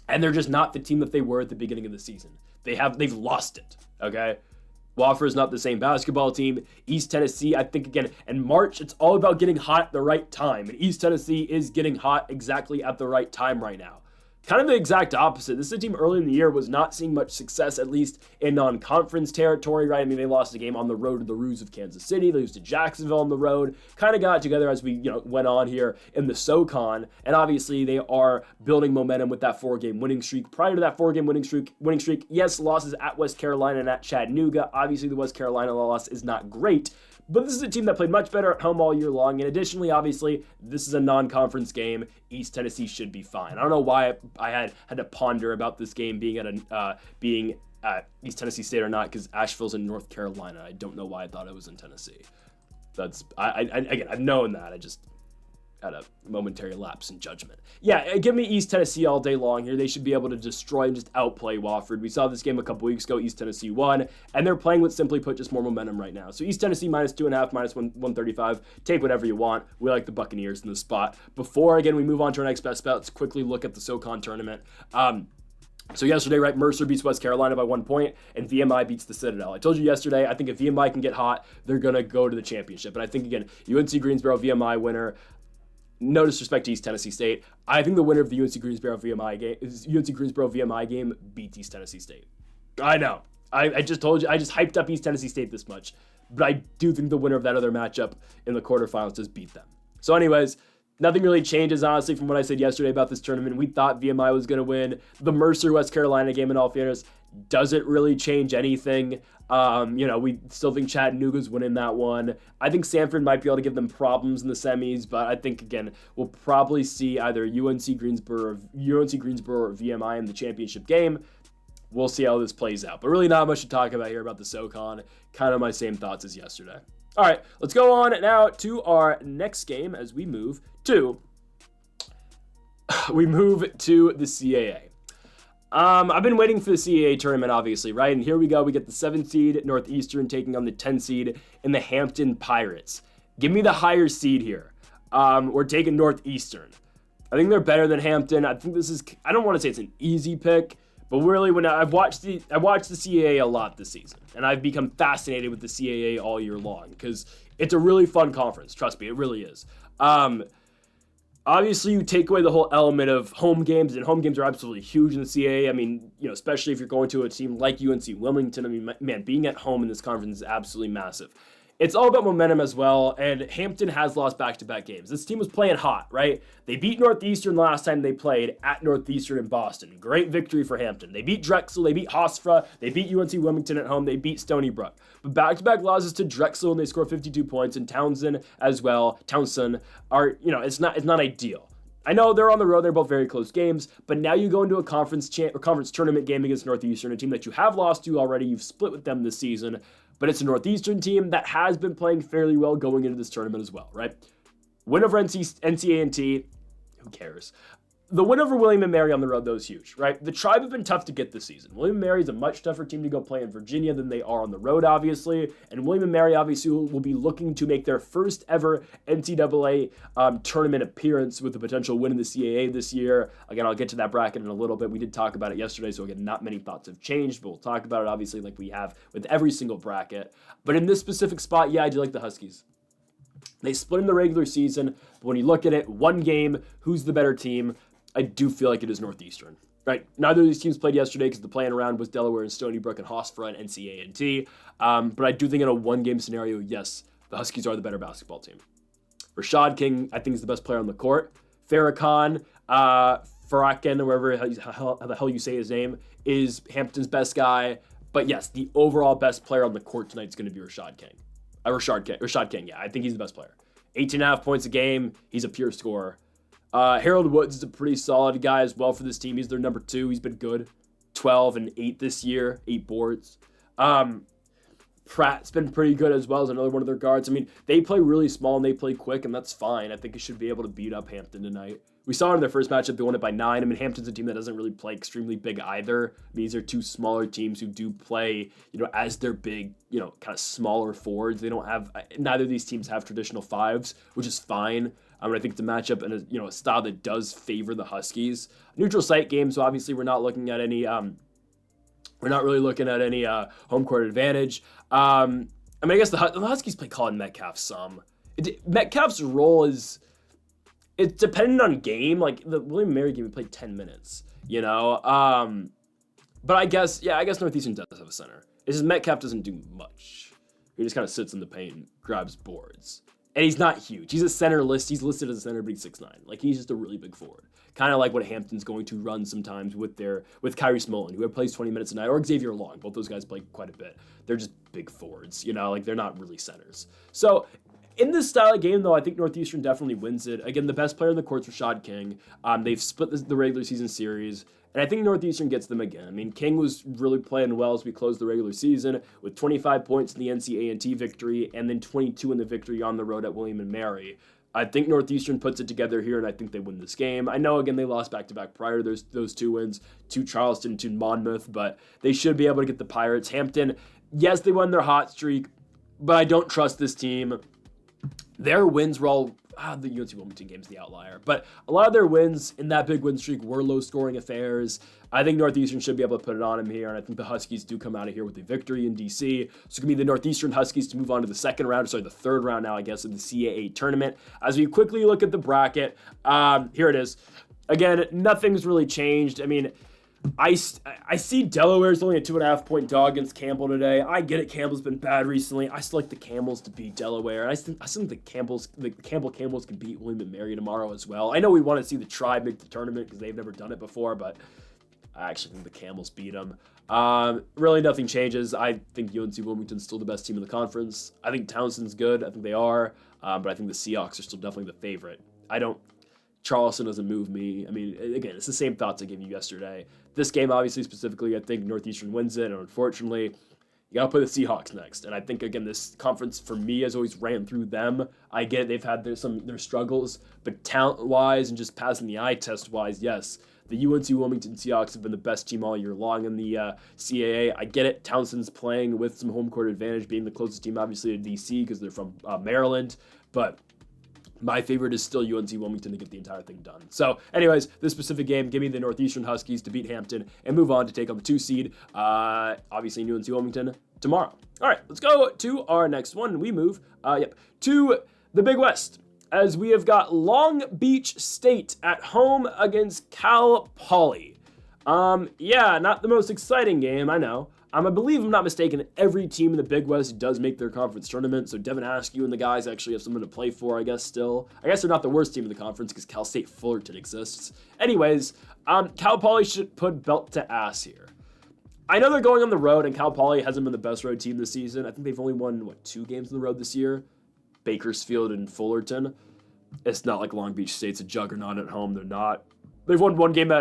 And they're just not the team that they were at the beginning of the season. They've lost it, okay? Wofford is not the same basketball team. East Tennessee, I think, again, in March, it's all about getting hot at the right time. And East Tennessee is getting hot exactly at the right time right now. Kind of the exact opposite. This is a team early in the year was not seeing much success, at least in non-conference territory, right? I mean, they lost a game on the road to the Roos of Kansas City. They lose to Jacksonville on the road. Kind of got together as we, went on here in the SoCon. And obviously, they are building momentum with that 4-game winning streak. Prior to that 4-game winning streak, yes, losses at West Carolina and at Chattanooga. Obviously, the West Carolina loss is not great. But this is a team that played much better at home all year long. And additionally, obviously, this is a non-conference game. East Tennessee should be fine. I don't know why I had to ponder about this game being at East Tennessee State or not, because Asheville's in North Carolina. I don't know why I thought it was in Tennessee. Again, I've known that. I just had a momentary lapse in judgment. Yeah, give me East Tennessee all day long here. They should be able to destroy and just outplay Wofford. We saw this game a couple weeks ago. East Tennessee won, and they're playing with, simply put, just more momentum right now. So East Tennessee -2.5, -135. Take whatever you want. We like the Buccaneers in this spot. Before, again, we move on to our next best bet, let's quickly look at the SoCon tournament. So yesterday, right, Mercer beats West Carolina by 1 point, and VMI beats the Citadel. I told you yesterday, I think if VMI can get hot, they're going to go to the championship. And I think, again, UNC Greensboro, VMI winner. No disrespect to East Tennessee State. I think the winner of the UNC Greensboro VMI game beats East Tennessee State. I know. I just told you. I just hyped up East Tennessee State this much. But I do think the winner of that other matchup in the quarterfinals does beat them. So anyways, nothing really changes, honestly, from what I said yesterday about this tournament. We thought VMI was going to win. The Mercer-West Carolina game, in all fairness, doesn't really change anything. We still think Chattanooga's winning that one. I think Samford might be able to give them problems in the semis, but I think, again, we'll probably see either UNC Greensboro or VMI in the championship game. We'll see how this plays out. But really not much to talk about here about the SoCon. Kind of my same thoughts as yesterday. All right, let's go on now to our next game as we move to the CAA. I've been waiting for the CAA tournament, obviously, right? And here we go. We get the 7th seed Northeastern taking on the 10 seed in the Hampton Pirates. Give me the higher seed here. We're taking Northeastern. I think they're better than Hampton. I think this is, I don't want to say it's an easy pick, but really, when I've watched the CAA a lot this season, and I've become fascinated with the CAA all year long because it's a really fun conference. Trust me, it really is. Obviously, you take away the whole element of home games, and home games are absolutely huge in the CAA. I mean, especially if you're going to a team like UNC Wilmington. I mean, man, being at home in this conference is absolutely massive. It's all about momentum as well, and Hampton has lost back-to-back games. This team was playing hot, right? They beat Northeastern last time they played at Northeastern in Boston. Great victory for Hampton. They beat Drexel, they beat Hofstra, they beat UNC Wilmington at home, they beat Stony Brook. But back-to-back losses to Drexel, and they score 52 points, and Townsend as well. Townsend are, it's not ideal. I know they're on the road, they're both very close games, but now you go into a conference tournament game against Northeastern, a team that you have lost to already, you've split with them this season, but it's a Northeastern team that has been playing fairly well going into this tournament as well, right? Win over NCA&T, who cares? The win over William & Mary on the road, though, is huge, right? The Tribe have been tough to get this season. William & Mary is a much tougher team to go play in Virginia than they are on the road, obviously. And William & Mary, obviously, will be looking to make their first ever NCAA tournament appearance with a potential win in the CAA this year. Again, I'll get to that bracket in a little bit. We did talk about it yesterday, so again, not many thoughts have changed, but we'll talk about it, obviously, like we have with every single bracket. But in this specific spot, yeah, I do like the Huskies. They split in the regular season, but when you look at it, one game, who's the better team? I do feel like it is Northeastern, right? Neither of these teams played yesterday because the playing around was Delaware and Stony Brook and Hofstra and NCA&T. But I do think in a one-game scenario, yes, the Huskies are the better basketball team. Rashad King, I think, is the best player on the court. Farrakhan, Farrakhan, or wherever how the hell you say his name, is Hampton's best guy. But yes, the overall best player on the court tonight is going to be Rashad King. Rashad King, yeah, I think he's the best player. 18.5 points a game. He's a pure scorer. Harold Woods is a pretty solid guy as well for this team. He's their number 2. He's been good. 12 and 8 this year. 8 boards. Pratt's been pretty good as well as another one of their guards. I mean, they play really small and they play quick, and that's fine. I think it should be able to beat up Hampton tonight. We saw in their first matchup, they won it by 9. I mean, Hampton's a team that doesn't really play extremely big either. I mean, these are 2 smaller teams who do play, as their big, kind of smaller forwards. They don't have, neither of these teams have traditional 5s, which is fine. I think it's a matchup and a style that does favor the Huskies. Neutral site game, so obviously we're not looking at any, home court advantage. I guess the Huskies play Colin Metcalf some. Metcalf's role is, it's dependent on game. Like the William & Mary game, we played 10 minutes, but I guess Northeastern does have a center. It's just Metcalf doesn't do much. He just kind of sits in the paint and grabs boards. And he's not huge. He's a center list. He's listed as a center, but he's 6'9". Like, he's just a really big forward. Kind of like what Hampton's going to run sometimes with Kyrie Smolin, who plays 20 minutes a night, or Xavier Long. Both those guys play quite a bit. They're just big forwards, like they're not really centers. So in this style of game, though, I think Northeastern definitely wins it. Again, the best player in the court's Rashad King. They've split the regular season series, and I think Northeastern gets them again. I mean, King was really playing well as we closed the regular season with 25 points in the NCAA victory and then 22 in the victory on the road at William & Mary. I think Northeastern puts it together here, and I think they win this game. I know, again, they lost back-to-back prior to those 2 wins, to Charleston, to Monmouth, but they should be able to get the Pirates. Hampton, yes, they won their hot streak, but I don't trust this team. Their wins were all, the UNC Wilmington game's the outlier, but a lot of their wins in that big win streak were low-scoring affairs. I think Northeastern should be able to put it on him here, and I think the Huskies do come out of here with a victory in D.C. So it's going to be the Northeastern Huskies to move on to the the third round now, I guess, of the CAA tournament. As we quickly look at the bracket, here it is. Again, nothing's really changed. I mean, I see Delaware's only a 2.5-point dog against Campbell today. I get it. Campbell's been bad recently. I still like the Camels to beat Delaware. And I still think the Campbell Camels can beat William & Mary tomorrow as well. I know we want to see the Tribe make the tournament because they've never done it before, but I actually think the Camels beat them. Really nothing changes. I think UNC Wilmington's still the best team in the conference. I think Townsend's good. I think they are. But I think the Seahawks are still definitely the favorite. Charleston doesn't move me. I mean, again, it's the same thoughts I gave you yesterday. This game, obviously, specifically, I think Northeastern wins it, and unfortunately, you got to play the Seahawks next. And I think, again, this conference, for me, has always ran through them. I get it. They've had their struggles, but talent-wise and just passing the eye test-wise, yes, the UNC Wilmington Seahawks have been the best team all year long in the CAA. I get it. Townsend's playing with some home court advantage, being the closest team, obviously, to D.C. because they're from Maryland, but my favorite is still UNC Wilmington to get the entire thing done. So, anyways, this specific game, give me the Northeastern Huskies to beat Hampton and move on to take on the 2 seed, obviously UNC Wilmington, tomorrow. All right, let's go to our next one. We move, to the Big West, as we have got Long Beach State at home against Cal Poly. Not the most exciting game, I know. I believe I'm not mistaken, every team in the Big West does make their conference tournament, so Devin Askew and the guys actually have something to play for, I guess, still. I guess they're not the worst team in the conference because Cal State Fullerton exists. Anyways, Cal Poly should put belt to ass here. I know they're going on the road, and Cal Poly hasn't been the best road team this season. I think they've only won, 2 games on the road this year? Bakersfield and Fullerton. It's not like Long Beach State's a juggernaut at home. They're not. They've won one game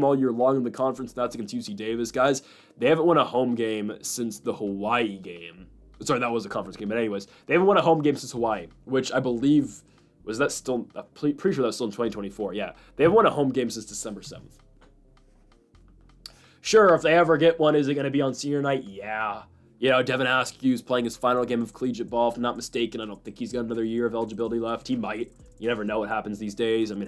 all year long in the conference, and that's against UC Davis, guys. They haven't won a home game since the Hawaii game. Sorry, that was a conference game, but anyways, they haven't won a home game since Hawaii, which I believe was that still. I'm pretty sure that's still in 2024. Yeah, they haven't won a home game since December 7th. Sure, if they ever get one, is it going to be on senior night? Yeah. Devin Askew's playing his final game of collegiate ball, if I'm not mistaken. I don't think he's got another year of eligibility left. He might. You never know what happens these days. I mean,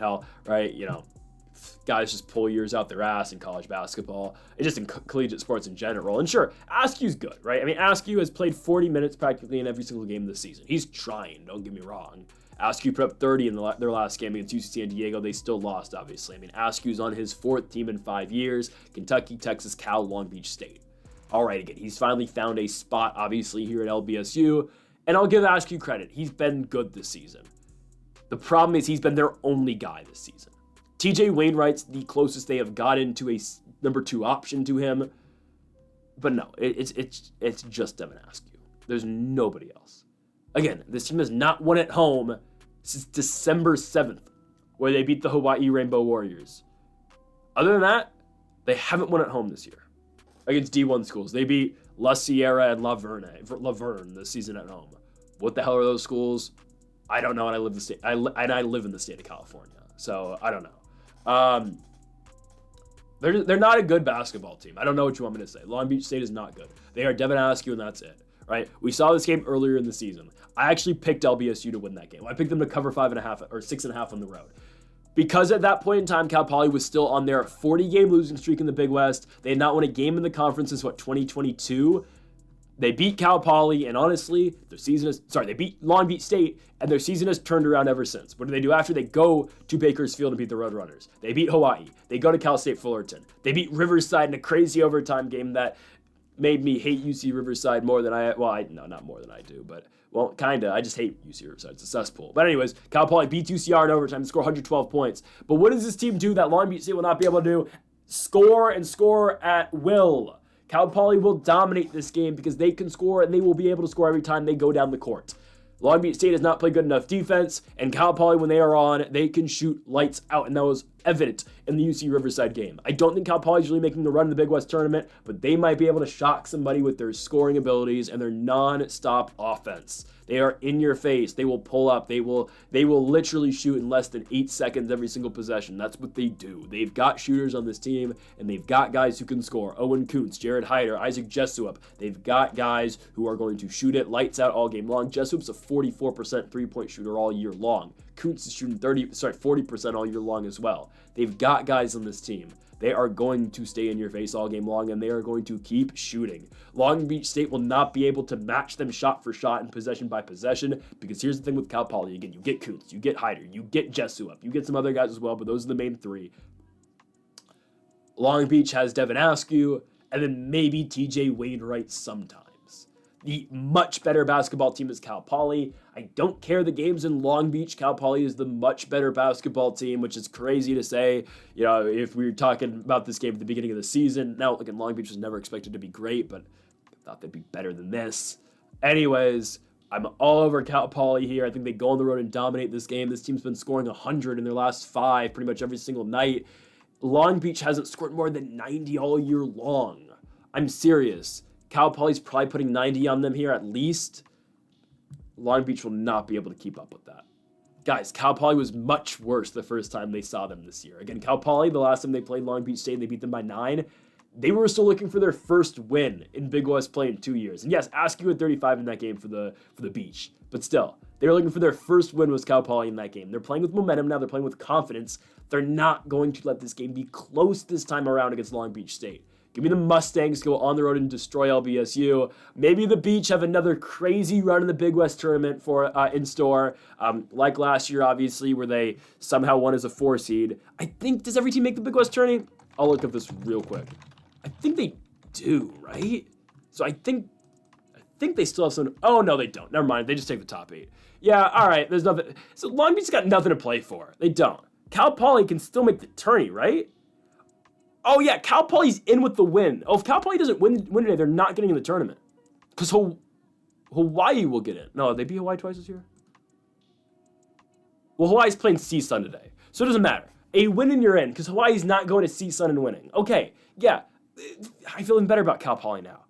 guys just pull years out their ass in college basketball and just in collegiate sports in general. And sure, Askew's good, right? I mean, Askew has played 40 minutes practically in every single game this season. He's trying, don't get me wrong. Askew put up 30 in their last game against UC San Diego. They still lost, obviously. I mean, Askew's on his 4th team in 5 years. Kentucky, Texas, Cal, Long Beach State. All right, again, he's finally found a spot, obviously, here at LBSU. And I'll give Askew credit. He's been good this season. The problem is he's been their only guy this season. TJ Wainwright's the closest they have gotten to a number 2 option to him. But no, it's just Devin Askew. There's nobody else. Again, this team has not won at home since December 7th, where they beat the Hawaii Rainbow Warriors. Other than that, they haven't won at home this year against D1 schools. They beat La Sierra and Laverne this season at home. What the hell are those schools? I don't know, and I live in the state of California, so I don't know. They're not a good basketball team. I don't know what you want me to say. Long Beach State is not good. They are Devin Askew, and that's it, right? We saw this game earlier in the season. I actually picked LBSU to win that game. I picked them to cover 5.5 or 6.5 on the road. Because at that point in time, Cal Poly was still on their 40-game losing streak in the Big West. They had not won a game in the conference since, 2022? They beat Cal Poly, and honestly, they beat Long Beach State, and their season has turned around ever since. What do they do after? They go to Bakersfield and beat the Roadrunners. They beat Hawaii. They go to Cal State Fullerton. They beat Riverside in a crazy overtime game that made me hate UC Riverside more than not more than I do, but, well, kinda. I just hate UC Riverside. It's a cesspool. But anyways, Cal Poly beats UCR in overtime to score 112 points. But what does this team do that Long Beach State will not be able to do? Score and score at will. Cal Poly will dominate this game because they can score, and they will be able to score every time they go down the court. Long Beach State has not played good enough defense, and Cal Poly, when they are on, they can shoot lights out, and that was evident in the UC Riverside game. I don't think Cal Poly is really making the run in the Big West tournament, but they might be able to shock somebody with their scoring abilities and their non-stop offense. They are in your face. They will pull up. They will literally shoot in less than 8 seconds every single possession. That's what they do. They've got shooters on this team, and they've got guys who can score. Owen Kuntz, Jared Hyder, Isaac Jesup. They've got guys who are going to shoot it lights out all game long. Jesup's a 44% three-point shooter all year long. Kuntz is shooting 40% all year long as well. They've got guys on this team. They are going to stay in your face all game long, and they are going to keep shooting. Long Beach State will not be able to match them shot for shot and possession by possession, because here's the thing with Cal Poly. Again, you get Kuntz, you get Hyder, you get Jesup, you get some other guys as well, but those are the main three. Long Beach has Devin Askew, and then maybe TJ Wainwright sometimes. The much better basketball team is Cal Poly. I don't care the games in Long Beach. Cal Poly is the much better basketball team, which is crazy to say. You know, if we were talking about this game at the beginning of the season, now, again, Long Beach was never expected to be great, but I thought they'd be better than this. Anyways, I'm all over Cal Poly here. I think they go on the road and dominate this game. This team's been scoring 100 in their last 5 pretty much every single night. Long Beach hasn't scored more than 90 all year long. I'm serious. Cal Poly's probably putting 90 on them here at least. Long Beach will not be able to keep up with that. Guys, Cal Poly was much worse the first time they saw them this year. Again, Cal Poly, the last time they played Long Beach State, they beat them by 9. They were still looking for their first win in Big West play in 2 years. And yes, Askew had 35 in that game for the Beach. But still, they were looking for their first win was Cal Poly in that game. They're playing with momentum now. They're playing with confidence. They're not going to let this game be close this time around against Long Beach State. Give me the Mustangs, go on the road and destroy LBSU. Maybe the Beach have another crazy run in the Big West tournament in store, like last year, obviously, where they somehow won as a 4 seed. I think, does every team make the Big West tournament? I'll look up this real quick. I think they do, right? So I think they still have some. Oh no, they don't. Never mind. They just take the top 8. Yeah, all right. There's nothing. So Long Beach's got nothing to play for. They don't. Cal Poly can still make the tourney, right? Oh, yeah, Cal Poly's in with the win. Oh, if Cal Poly doesn't win today, they're not getting in the tournament. Because Hawaii will get in. No, they beat Hawaii twice this year? Well, Hawaii's playing CSUN today, so it doesn't matter. A win and you're in, because Hawaii's not going to CSUN and winning. Okay, yeah, I feel even better about Cal Poly now.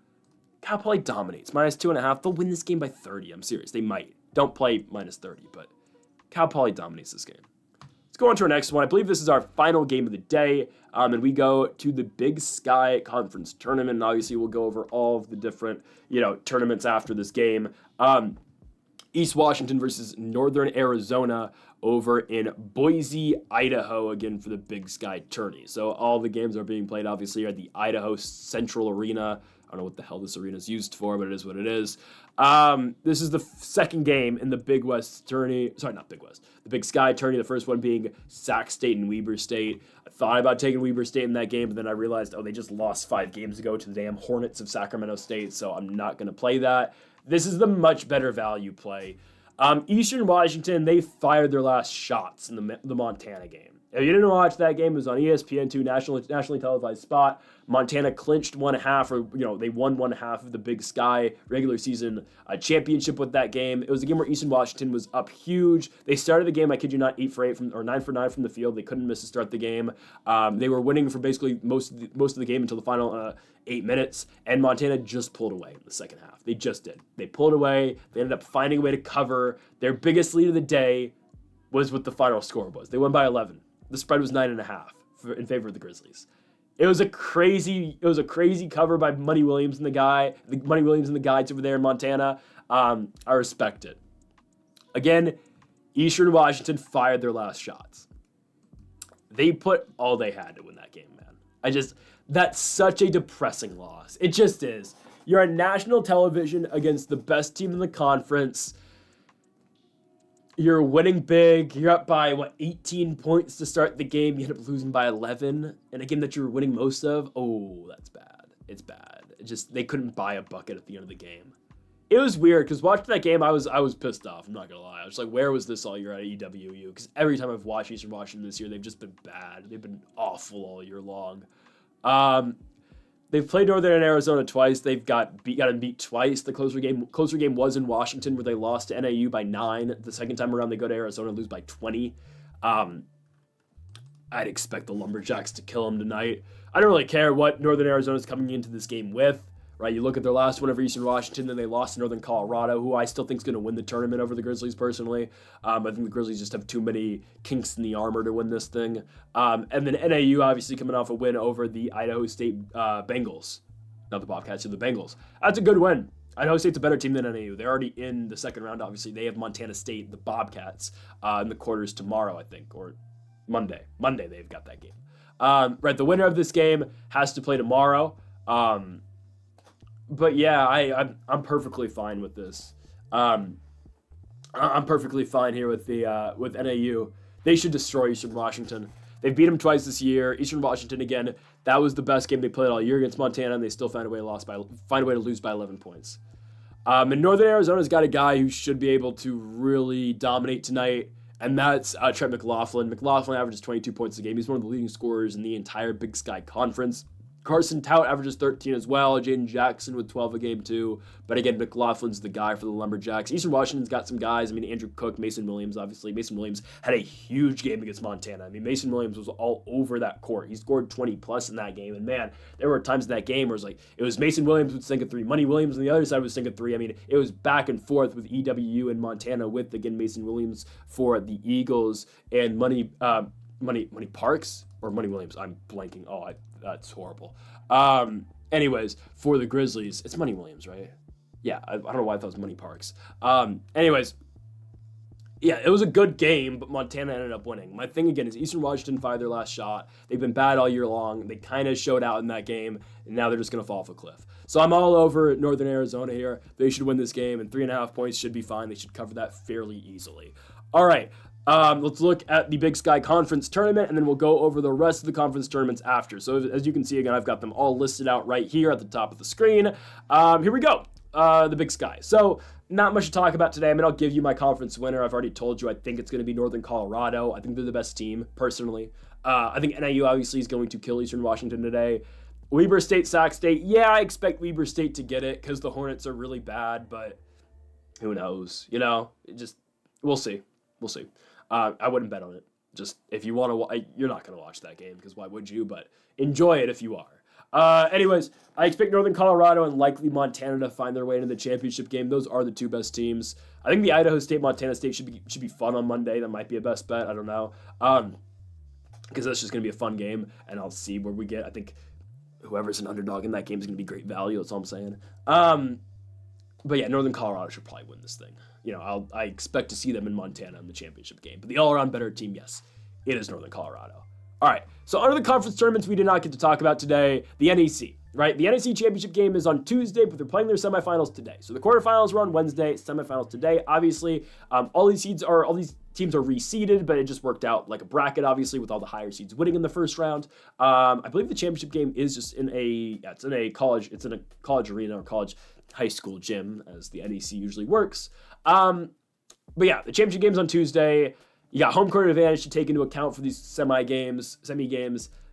Cal Poly dominates, -2.5. They'll win this game by 30, I'm serious. They might. Don't play -30, but Cal Poly dominates this game. Let's go on to our next one. I believe this is our final game of the day, and we go to the Big Sky Conference Tournament. And obviously, we'll go over all of the different, tournaments after this game. East Washington versus Northern Arizona over in Boise, Idaho, again for the Big Sky Tourney. So all the games are being played, obviously, at the Idaho Central Arena. I don't know what the hell this arena is used for, but it is what it is. This is the second game in the Big West Tourney. Sorry, not Big West. The Big Sky Tourney, the first one being Sac State and Weber State. I thought about taking Weber State in that game, but then I realized, they just lost 5 games ago to the damn Hornets of Sacramento State, so I'm not going to play that. This is the much better value play. Eastern Washington, they fired their last shots in the Montana game. If you didn't watch that game, it was on ESPN2, nationally televised spot. Montana clinched one half, or they won one half of the Big Sky regular season championship with that game. It was a game where Eastern Washington was up huge. They started the game, I kid you not, 8 for 8 or 9 for 9 from the field. They couldn't miss to start the game. They were winning for basically most of the game until the final 8 minutes, and Montana just pulled away in the second half. They just did. They pulled away. They ended up finding a way to cover. Their biggest lead of the day was what the final score was. They won by 11. The spread was 9.5 in favor of the Grizzlies. It was a crazy cover by Money Williams and the guys over there in Montana. I respect it. Again, Eastern Washington fired their last shots. They put all they had to win that game, man. That's such a depressing loss. It just is. You're on national television against the best team in the conference. You're winning big. You're up by, 18 points to start the game. You end up losing by 11 in a game that you were winning most of. Oh, that's bad. It's bad. They couldn't buy a bucket at the end of the game. It was weird because watching that game, I was pissed off. I'm not going to lie. I was like, where was this all year at EWU? Because every time I've watched Eastern Washington this year, they've just been bad. They've been awful all year long. They've played Northern Arizona twice. They've gotten beat twice. The closer game was in Washington, where they lost to NAU by 9. The second time around, they go to Arizona and lose by 20. I'd expect the Lumberjacks to kill them tonight. I don't really care what Northern Arizona's coming into this game with, right? You look at their last win over Eastern Washington, then they lost to Northern Colorado, who I still think is going to win the tournament over the Grizzlies personally. I think the Grizzlies just have too many kinks in the armor to win this thing. And then NAU obviously coming off a win over the Idaho State Bengals. Not the Bobcats, the Bengals. That's a good win. Idaho State's a better team than NAU. They're already in the second round, obviously. They have Montana State, the Bobcats, in the quarters tomorrow, I think, or Monday. Monday they've got that game. Right, the winner of this game has to play tomorrow. But yeah, I'm perfectly fine with this. I'm perfectly fine here with NAU. They should destroy Eastern Washington. They've beat them twice this year. Eastern Washington, again, that was the best game they played all year against Montana, and they still find a way to lose by 11 points. And Northern Arizona's got a guy who should be able to really dominate tonight, and that's Trent McLaughlin. McLaughlin averages 22 points a game. He's one of the leading scorers in the entire Big Sky Conference. Carson Tout averages 13 as well. Jaden Jackson with 12 a game too. But again, McLaughlin's the guy for the Lumberjacks. Eastern Washington's got some guys. Andrew Cook, Mason Williams, obviously. Mason Williams had a huge game against Montana. Mason Williams was all over that court. He scored 20 plus in that game. And man, there were times in that game where it was Mason Williams would sink a three. Money Williams on the other side would sink a three. It was back and forth with EWU and Montana with, again, Mason Williams for the Eagles and Money Parks or Money Williams. I'm blanking. That's horrible. Anyways, for the Grizzlies, it's Money Williams, right? Yeah, I don't know why I thought it was Money Parks. Anyways, yeah, it was a good game, but Montana ended up winning. My thing, again, is Eastern Washington fired their last shot. They've been bad all year long. They kind of showed out in that game, and now they're just going to fall off a cliff. So I'm all over Northern Arizona here. They should win this game, and 3.5 points should be fine. They should cover that fairly easily. All right. Let's look at the Big Sky Conference Tournament, and then we'll go over the rest of the conference tournaments after. So as you can see, again, I've got them all listed out right here at the top of the screen. Here we go. The Big Sky. So not much to talk about today. I'll give you my conference winner. I've already told you I think it's going to be Northern Colorado. I think they're the best team, personally. I think NAU obviously is going to kill Eastern Washington today. Weber State, Sac State. Yeah, I expect Weber State to get it because the Hornets are really bad, but who knows? We'll see. We'll see. I wouldn't bet on it. Just if you want to, you're not going to watch that game because why would you? But enjoy it if you are. Anyways, I expect Northern Colorado and likely Montana to find their way into the championship game. Those are the two best teams. I think the Idaho State Montana State should be fun on Monday. That might be a best bet. I don't know. Because that's just going to be a fun game, and I'll see where we get. I think whoever's an underdog in that game is going to be great value. That's all I'm saying. But yeah, Northern Colorado should probably win this thing. I expect to see them in Montana in the championship game. But the all-around better team, yes, it is Northern Colorado. All right, so under the conference tournaments we did not get to talk about today, the NEC, right? The NEC championship game is on Tuesday, but they're playing their semifinals today. So the quarterfinals were on Wednesday, semifinals today. Obviously, all these teams are reseeded, but it just worked out like a bracket, obviously, with all the higher seeds winning in the first round. I believe the championship game is just in a college arena or college high school gym, as the NEC usually works. But yeah, the championship game's on Tuesday. You got home court advantage to take into account for these semi games.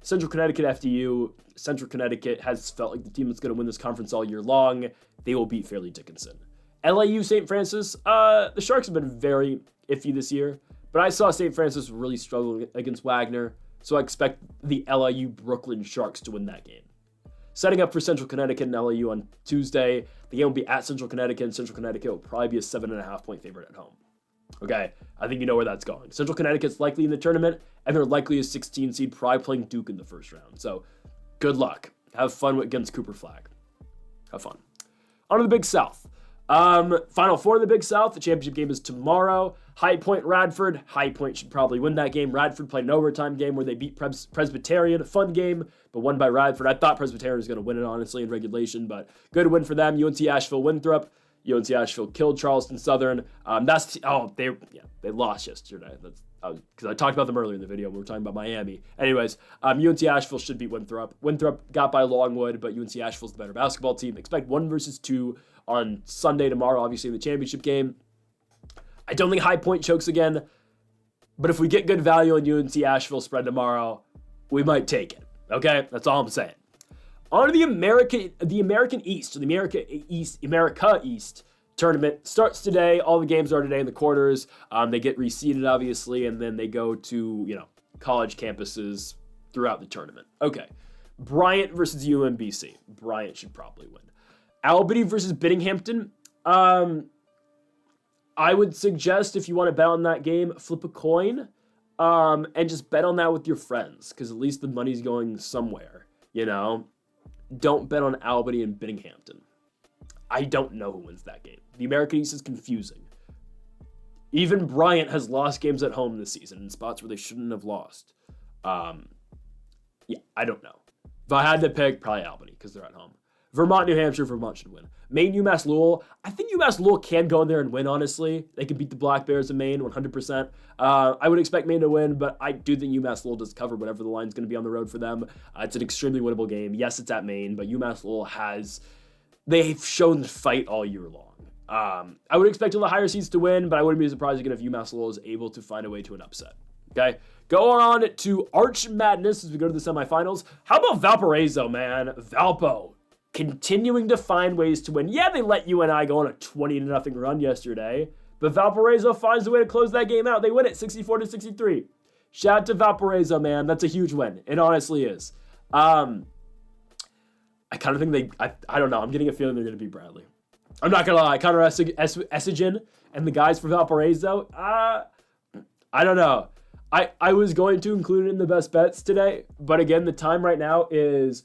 Central Connecticut FDU. Central Connecticut has felt like the team that's going to win this conference all year long. They will beat Fairleigh Dickinson. LAU St. Francis. The Sharks have been very iffy this year, but I saw St. Francis really struggle against Wagner, so I expect the LIU Brooklyn Sharks to win that game. Setting up for Central Connecticut and LIU on Tuesday. The game will be at Central Connecticut, and Central Connecticut will probably be a 7.5-point favorite at home. Okay, I think you know where that's going. Central Connecticut's likely in the tournament, and they're likely a 16 seed, probably playing Duke in the first round. So, good luck. Have fun against Cooper Flag. Have fun. On to the Big South. Final four of the Big South. The championship game is tomorrow. High Point Radford. High Point should probably win that game. Radford played an overtime game where they beat Presbyterian. A fun game, but won by Radford. I thought Presbyterian was going to win it, honestly, in regulation, but good win for them. UNC Asheville Winthrop. UNC Asheville killed Charleston Southern. They lost yesterday. Because I talked about them earlier in the video. We were talking about Miami. Anyways, UNC Asheville should beat Winthrop. Winthrop got by Longwood, but UNC Asheville's the better basketball team. Expect 1 versus 2 on Sunday tomorrow, obviously in the championship game. I don't think High Point chokes again, but if we get good value on UNC Asheville spread tomorrow, we might take it. Okay, that's all I'm saying. On to the America East tournament starts today. All the games are today in the quarters. They get reseeded, obviously, and then they go to, college campuses throughout the tournament. Okay. Bryant versus UMBC. Bryant should probably win. Albany versus Binghamton. I would suggest if you want to bet on that game, flip a coin and just bet on that with your friends, because at least the money's going somewhere, Don't bet on Albany and Binghamton. I don't know who wins that game. The American East is confusing. Even Bryant has lost games at home this season in spots where they shouldn't have lost. I don't know. If I had to pick, probably Albany, because they're at home. Vermont, New Hampshire, Vermont should win. Maine, UMass Lowell. I think UMass Lowell can go in there and win, honestly. They can beat the Black Bears of Maine 100%. I would expect Maine to win, but I do think UMass Lowell does cover whatever the line's going to be on the road for them. It's an extremely winnable game. Yes, it's at Maine, but UMass Lowell they've shown fight all year long. I would expect all the higher seeds to win, but I wouldn't be surprised again if UMass Lowell is able to find a way to an upset. Okay, go on to Arch Madness as we go to the semifinals. How about Valparaiso, man? Valpo continuing to find ways to win. Yeah, they let UNI go on a 20-0 run yesterday, but Valparaiso finds a way to close that game out. They win it 64-63. Shout out to Valparaiso, man. That's a huge win. It honestly is. I kind of think I don't know. I'm getting a feeling they're going to beat Bradley. I'm not going to lie. Connor Essigen and the guys for Valparaiso, I don't know. I was going to include it in the best bets today, but again, the time right now is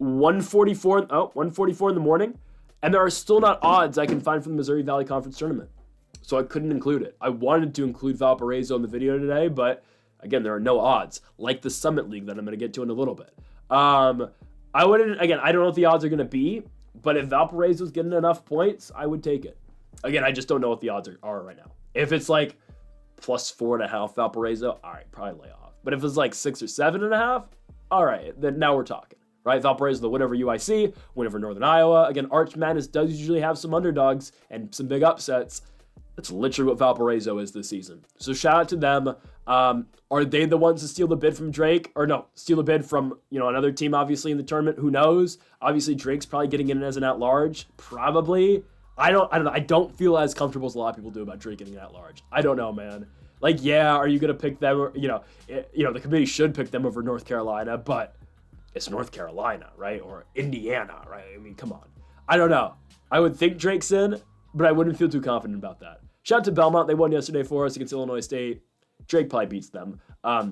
1:44 in the morning, and there are still not odds I can find for the Missouri Valley Conference Tournament, so I couldn't include it. I wanted to include Valparaiso in the video today, but again, there are no odds, like the Summit League that I'm going to get to in a little bit. I don't know what the odds are going to be, but if Valparaiso's getting enough points, I would take it. Again, I just don't know what the odds are right now. If it's like plus 4.5 Valparaiso, all right, probably lay off. But if it's like 6 or 7.5, all right, then now we're talking. Right, Valparaiso, the win over UIC, win over Northern Iowa. Again, Arch Madness does usually have some underdogs and some big upsets. That's literally what Valparaiso is this season. So shout out to them. Are they the ones to steal the bid from Drake? Or no, steal the bid from another team, obviously, in the tournament? Who knows? Obviously, Drake's probably getting in as an at-large. Probably. I don't know. I don't feel as comfortable as a lot of people do about Drake getting an at-large. I don't know, man. Like, yeah, are you going to pick them? Or, the committee should pick them over North Carolina, but it's North Carolina, right? Or Indiana, right? I mean, come on. I don't know. I would think Drake's in, but I wouldn't feel too confident about that. Shout out to Belmont. They won yesterday for us against Illinois State. Drake probably beats them. I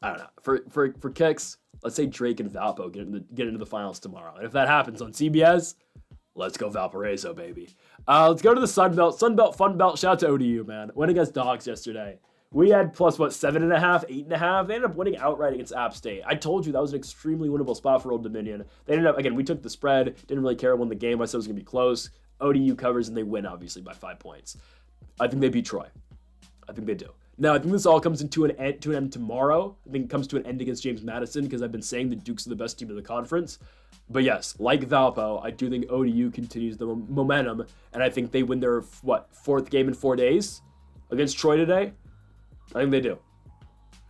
don't know. For kicks, let's say Drake and Valpo get into the finals tomorrow. And if that happens on CBS, let's go Valparaiso, baby. Let's go to the Sun Belt. Sun Belt, Fun Belt. Shout out to ODU, man. Went against Dogs yesterday. We had plus, 7.5, 8.5. They ended up winning outright against App State. I told you that was an extremely winnable spot for Old Dominion. They ended up, again, we took the spread. Didn't really care who won the game. I said it was going to be close. ODU covers, and they win, obviously, by 5 points. I think they beat Troy. I think they do. Now, I think this all comes to an end tomorrow. I think it comes to an end against James Madison, because I've been saying the Dukes are the best team in the conference. But yes, like Valpo, I do think ODU continues the momentum, and I think they win their, 4th game in 4 days against Troy today. I think they do.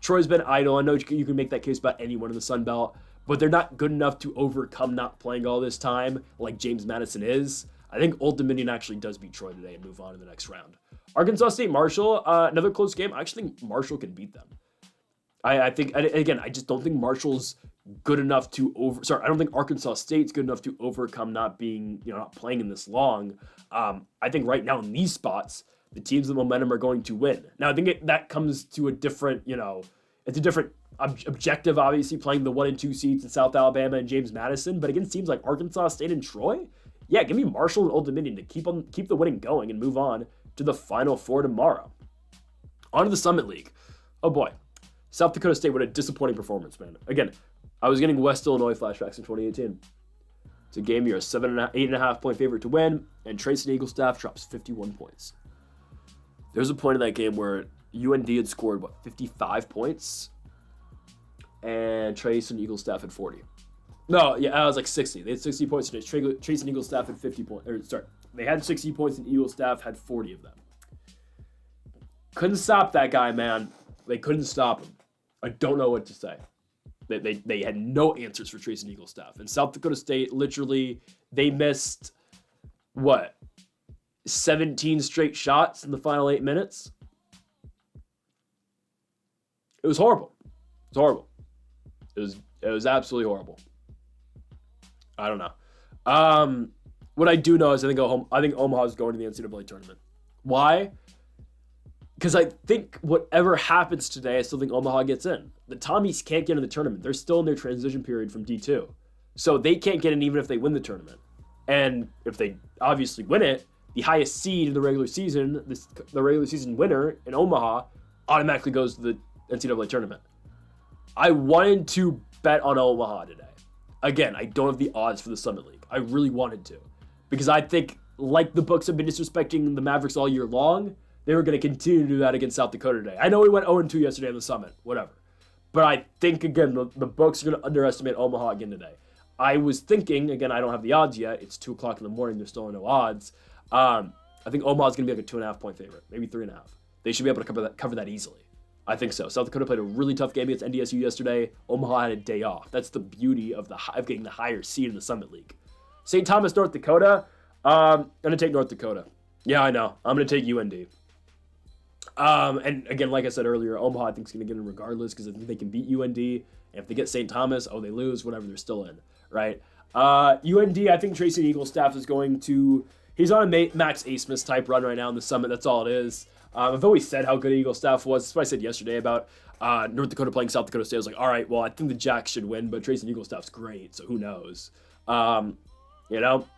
Troy's been idle. I know you can make that case about anyone in the Sun Belt, but they're not good enough to overcome not playing all this time like James Madison is. I think Old Dominion actually does beat Troy today and move on to the next round. Arkansas State Marshall, another close game. I actually think Marshall can beat them. I think, again, I just don't think Marshall's good enough to I don't think Arkansas State's good enough to overcome not being, not playing in this long. I think right now in these spots, the teams with momentum are going to win. Now, I think that comes to a different, it's a different objective, obviously, playing the 1 and 2 seeds in South Alabama and James Madison. But against teams like Arkansas State and Troy, yeah, give me Marshall and Old Dominion to keep the winning going and move on to the Final Four tomorrow. On to the Summit League. Oh boy. South Dakota State, what a disappointing performance, man. Again, I was getting West Illinois flashbacks in 2018. It's a game you're a 8.5 point favorite to win, and Trace and Eagle staff drops 51 points. There's a point in that game where UND had scored, 55 points? And Trace and Eagle staff had 40. No, yeah, I was like 60. They had 60 points today. Trace and Eagle staff had 50 points. They had 60 points and Eagle staff had 40 of them. Couldn't stop that guy, man. They couldn't stop him. I don't know what to say. They had no answers for Trace and Eagle staff. And South Dakota State, literally, they missed, 17 straight shots in the final 8 minutes? It was horrible. It was horrible. It was absolutely horrible. I don't know. What I do know is I think Omaha is going to the NCAA tournament. Why? Because I think whatever happens today, I still think Omaha gets in. The Tommies can't get in the tournament. They're still in their transition period from D2. So they can't get in even if they win the tournament. And if they obviously win it, the highest seed in the regular season, the regular season winner in Omaha, automatically goes to the NCAA tournament. I wanted to bet on Omaha today. Again, I don't have the odds for the Summit League. I really wanted to. Because I think, like the books have been disrespecting the Mavericks all year long, they were going to continue to do that against South Dakota today. I know we went 0-2 yesterday on the Summit, whatever. But I think, again, the books are going to underestimate Omaha again today. I was thinking, again, I don't have the odds yet. It's 2 o'clock in the morning. There's still no odds. I think Omaha's going to be like a 2.5 point favorite, maybe 3.5. They should be able to cover that easily. I think so. South Dakota played a really tough game against NDSU yesterday. Omaha had a day off. That's the beauty of getting the higher seed in the Summit League. St. Thomas, North Dakota. I'm going to take North Dakota. Yeah, I know. I'm going to take UND. And again, like I said earlier, Omaha I think is going to get in regardless because I think they can beat UND. And if they get St. Thomas, they lose, whatever, they're still in, right? UND, I think Tracy Eagle staff is going to... He's on a Max Asmus type run right now in the Summit. That's all it is. I've always said how good Eagle staff was. That's what I said yesterday about North Dakota playing South Dakota State. I was like, all right, well, I think the Jacks should win, but Tracy Eagle staff's great, so who knows?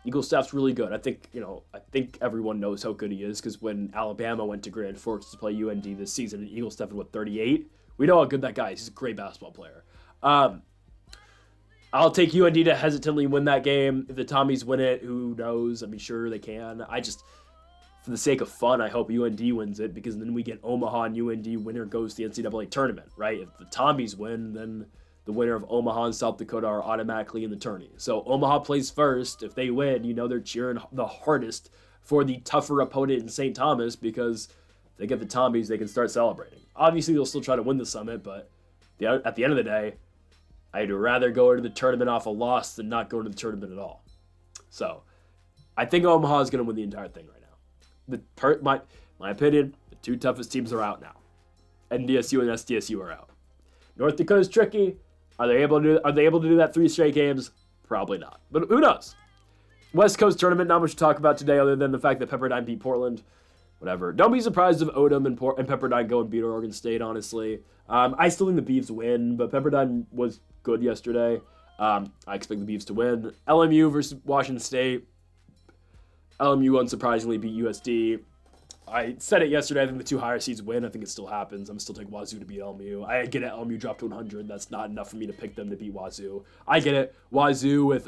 Eagle staff's really good. I think everyone knows how good he is because when Alabama went to Grand Forks to play UND this season, and Eagle staff had 38. We know how good that guy is. He's a great basketball player. I'll take UND to hesitantly win that game. If the Tommies win it, who knows? I mean, sure they can. For the sake of fun, I hope UND wins it because then we get Omaha and UND winner goes to the NCAA tournament, right? If the Tommies win, then the winner of Omaha and South Dakota are automatically in the tourney. So Omaha plays first. If they win, they're cheering the hardest for the tougher opponent in St. Thomas because if they get the Tommies, they can start celebrating. Obviously, they'll still try to win the Summit, but at the end of the day, I'd rather go into the tournament off a loss than not go into the tournament at all. So I think Omaha is going to win the entire thing right now. My opinion, the 2 toughest teams are out now. NDSU and SDSU are out. North Dakota's tricky. Are they able to do that 3 straight games? Probably not. But who knows? West Coast tournament, not much to talk about today other than the fact that Pepperdine beat Portland. Whatever. Don't be surprised if Odom and Pepperdine go and beat Oregon State, honestly. I still think the Beavs win, but Pepperdine was good yesterday. I expect the Beavs to win. LMU versus Washington State. LMU unsurprisingly beat USD. I said it yesterday. I think the 2 higher seeds win. I think it still happens. I'm still taking Wazoo to beat LMU. I get it. LMU dropped to 100. That's not enough for me to pick them to beat Wazoo. I get it. Wazoo with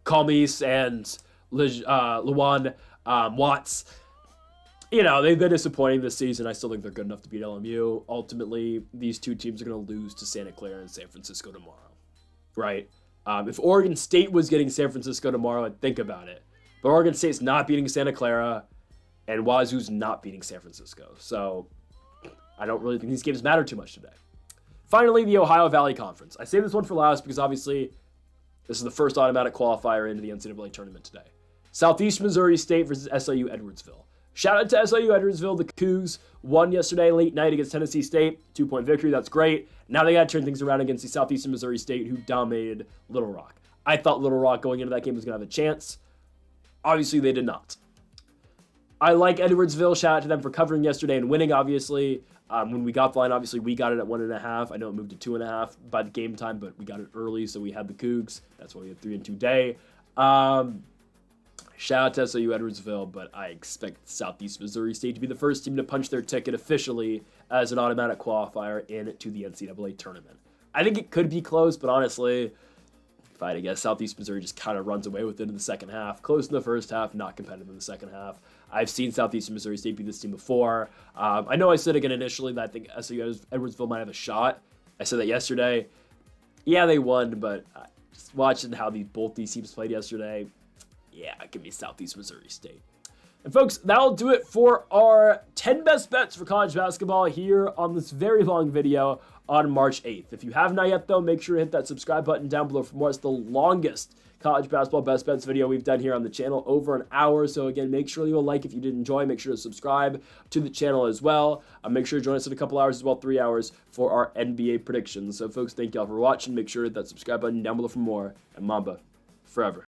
Calmise and Luwan Watts. They've been disappointing this season. I still think they're good enough to beat LMU. Ultimately, these 2 teams are going to lose to Santa Clara and San Francisco tomorrow, right? If Oregon State was getting San Francisco tomorrow, I'd think about it. But Oregon State's not beating Santa Clara. and Wazoo's not beating San Francisco. So I don't really think these games matter too much today. Finally, the Ohio Valley Conference. I saved this one for last because obviously this is the first automatic qualifier into the NCAA tournament today. Southeast Missouri State versus SIU Edwardsville. Shout out to SIU Edwardsville. The Cougs won yesterday late night against Tennessee State. 2-point victory. That's great. Now they got to turn things around against the Southeastern Missouri State, who dominated Little Rock. I thought Little Rock going into that game was going to have a chance. Obviously, they did not. I like Edwardsville. Shout out to them for covering yesterday and winning, obviously. When we got the line, obviously, we got it at 1.5. I know it moved to 2.5 by the game time, but we got it early, so we had the Cougs. That's why we had 3-2 day. Shout out to SIU Edwardsville, but I expect Southeast Missouri State to be the first team to punch their ticket officially as an automatic qualifier into the NCAA tournament. I think it could be close, but honestly, if I had to guess, Southeast Missouri just kind of runs away with it in the second half. Close in the first half, not competitive in the second half. I've seen Southeastern Missouri State beat this team before. I know I said again initially that I think SIU Edwardsville might have a shot. I said that yesterday. Yeah, they won, but just watching how both these teams played yesterday, yeah, give me Southeast Missouri State. And folks, that'll do it for our 10 best bets for college basketball here on this very long video on March 8th. If you have not yet, though, make sure to hit that subscribe button down below for more. It's the longest college basketball best bets video we've done here on the channel, over an hour. So again, make sure to leave a like if you did enjoy. Make sure to subscribe to the channel as well. Make sure to join us in a couple hours as well, 3 hours, for our NBA predictions. So folks, thank y'all for watching. Make sure to hit that subscribe button down below for more. And Mamba forever.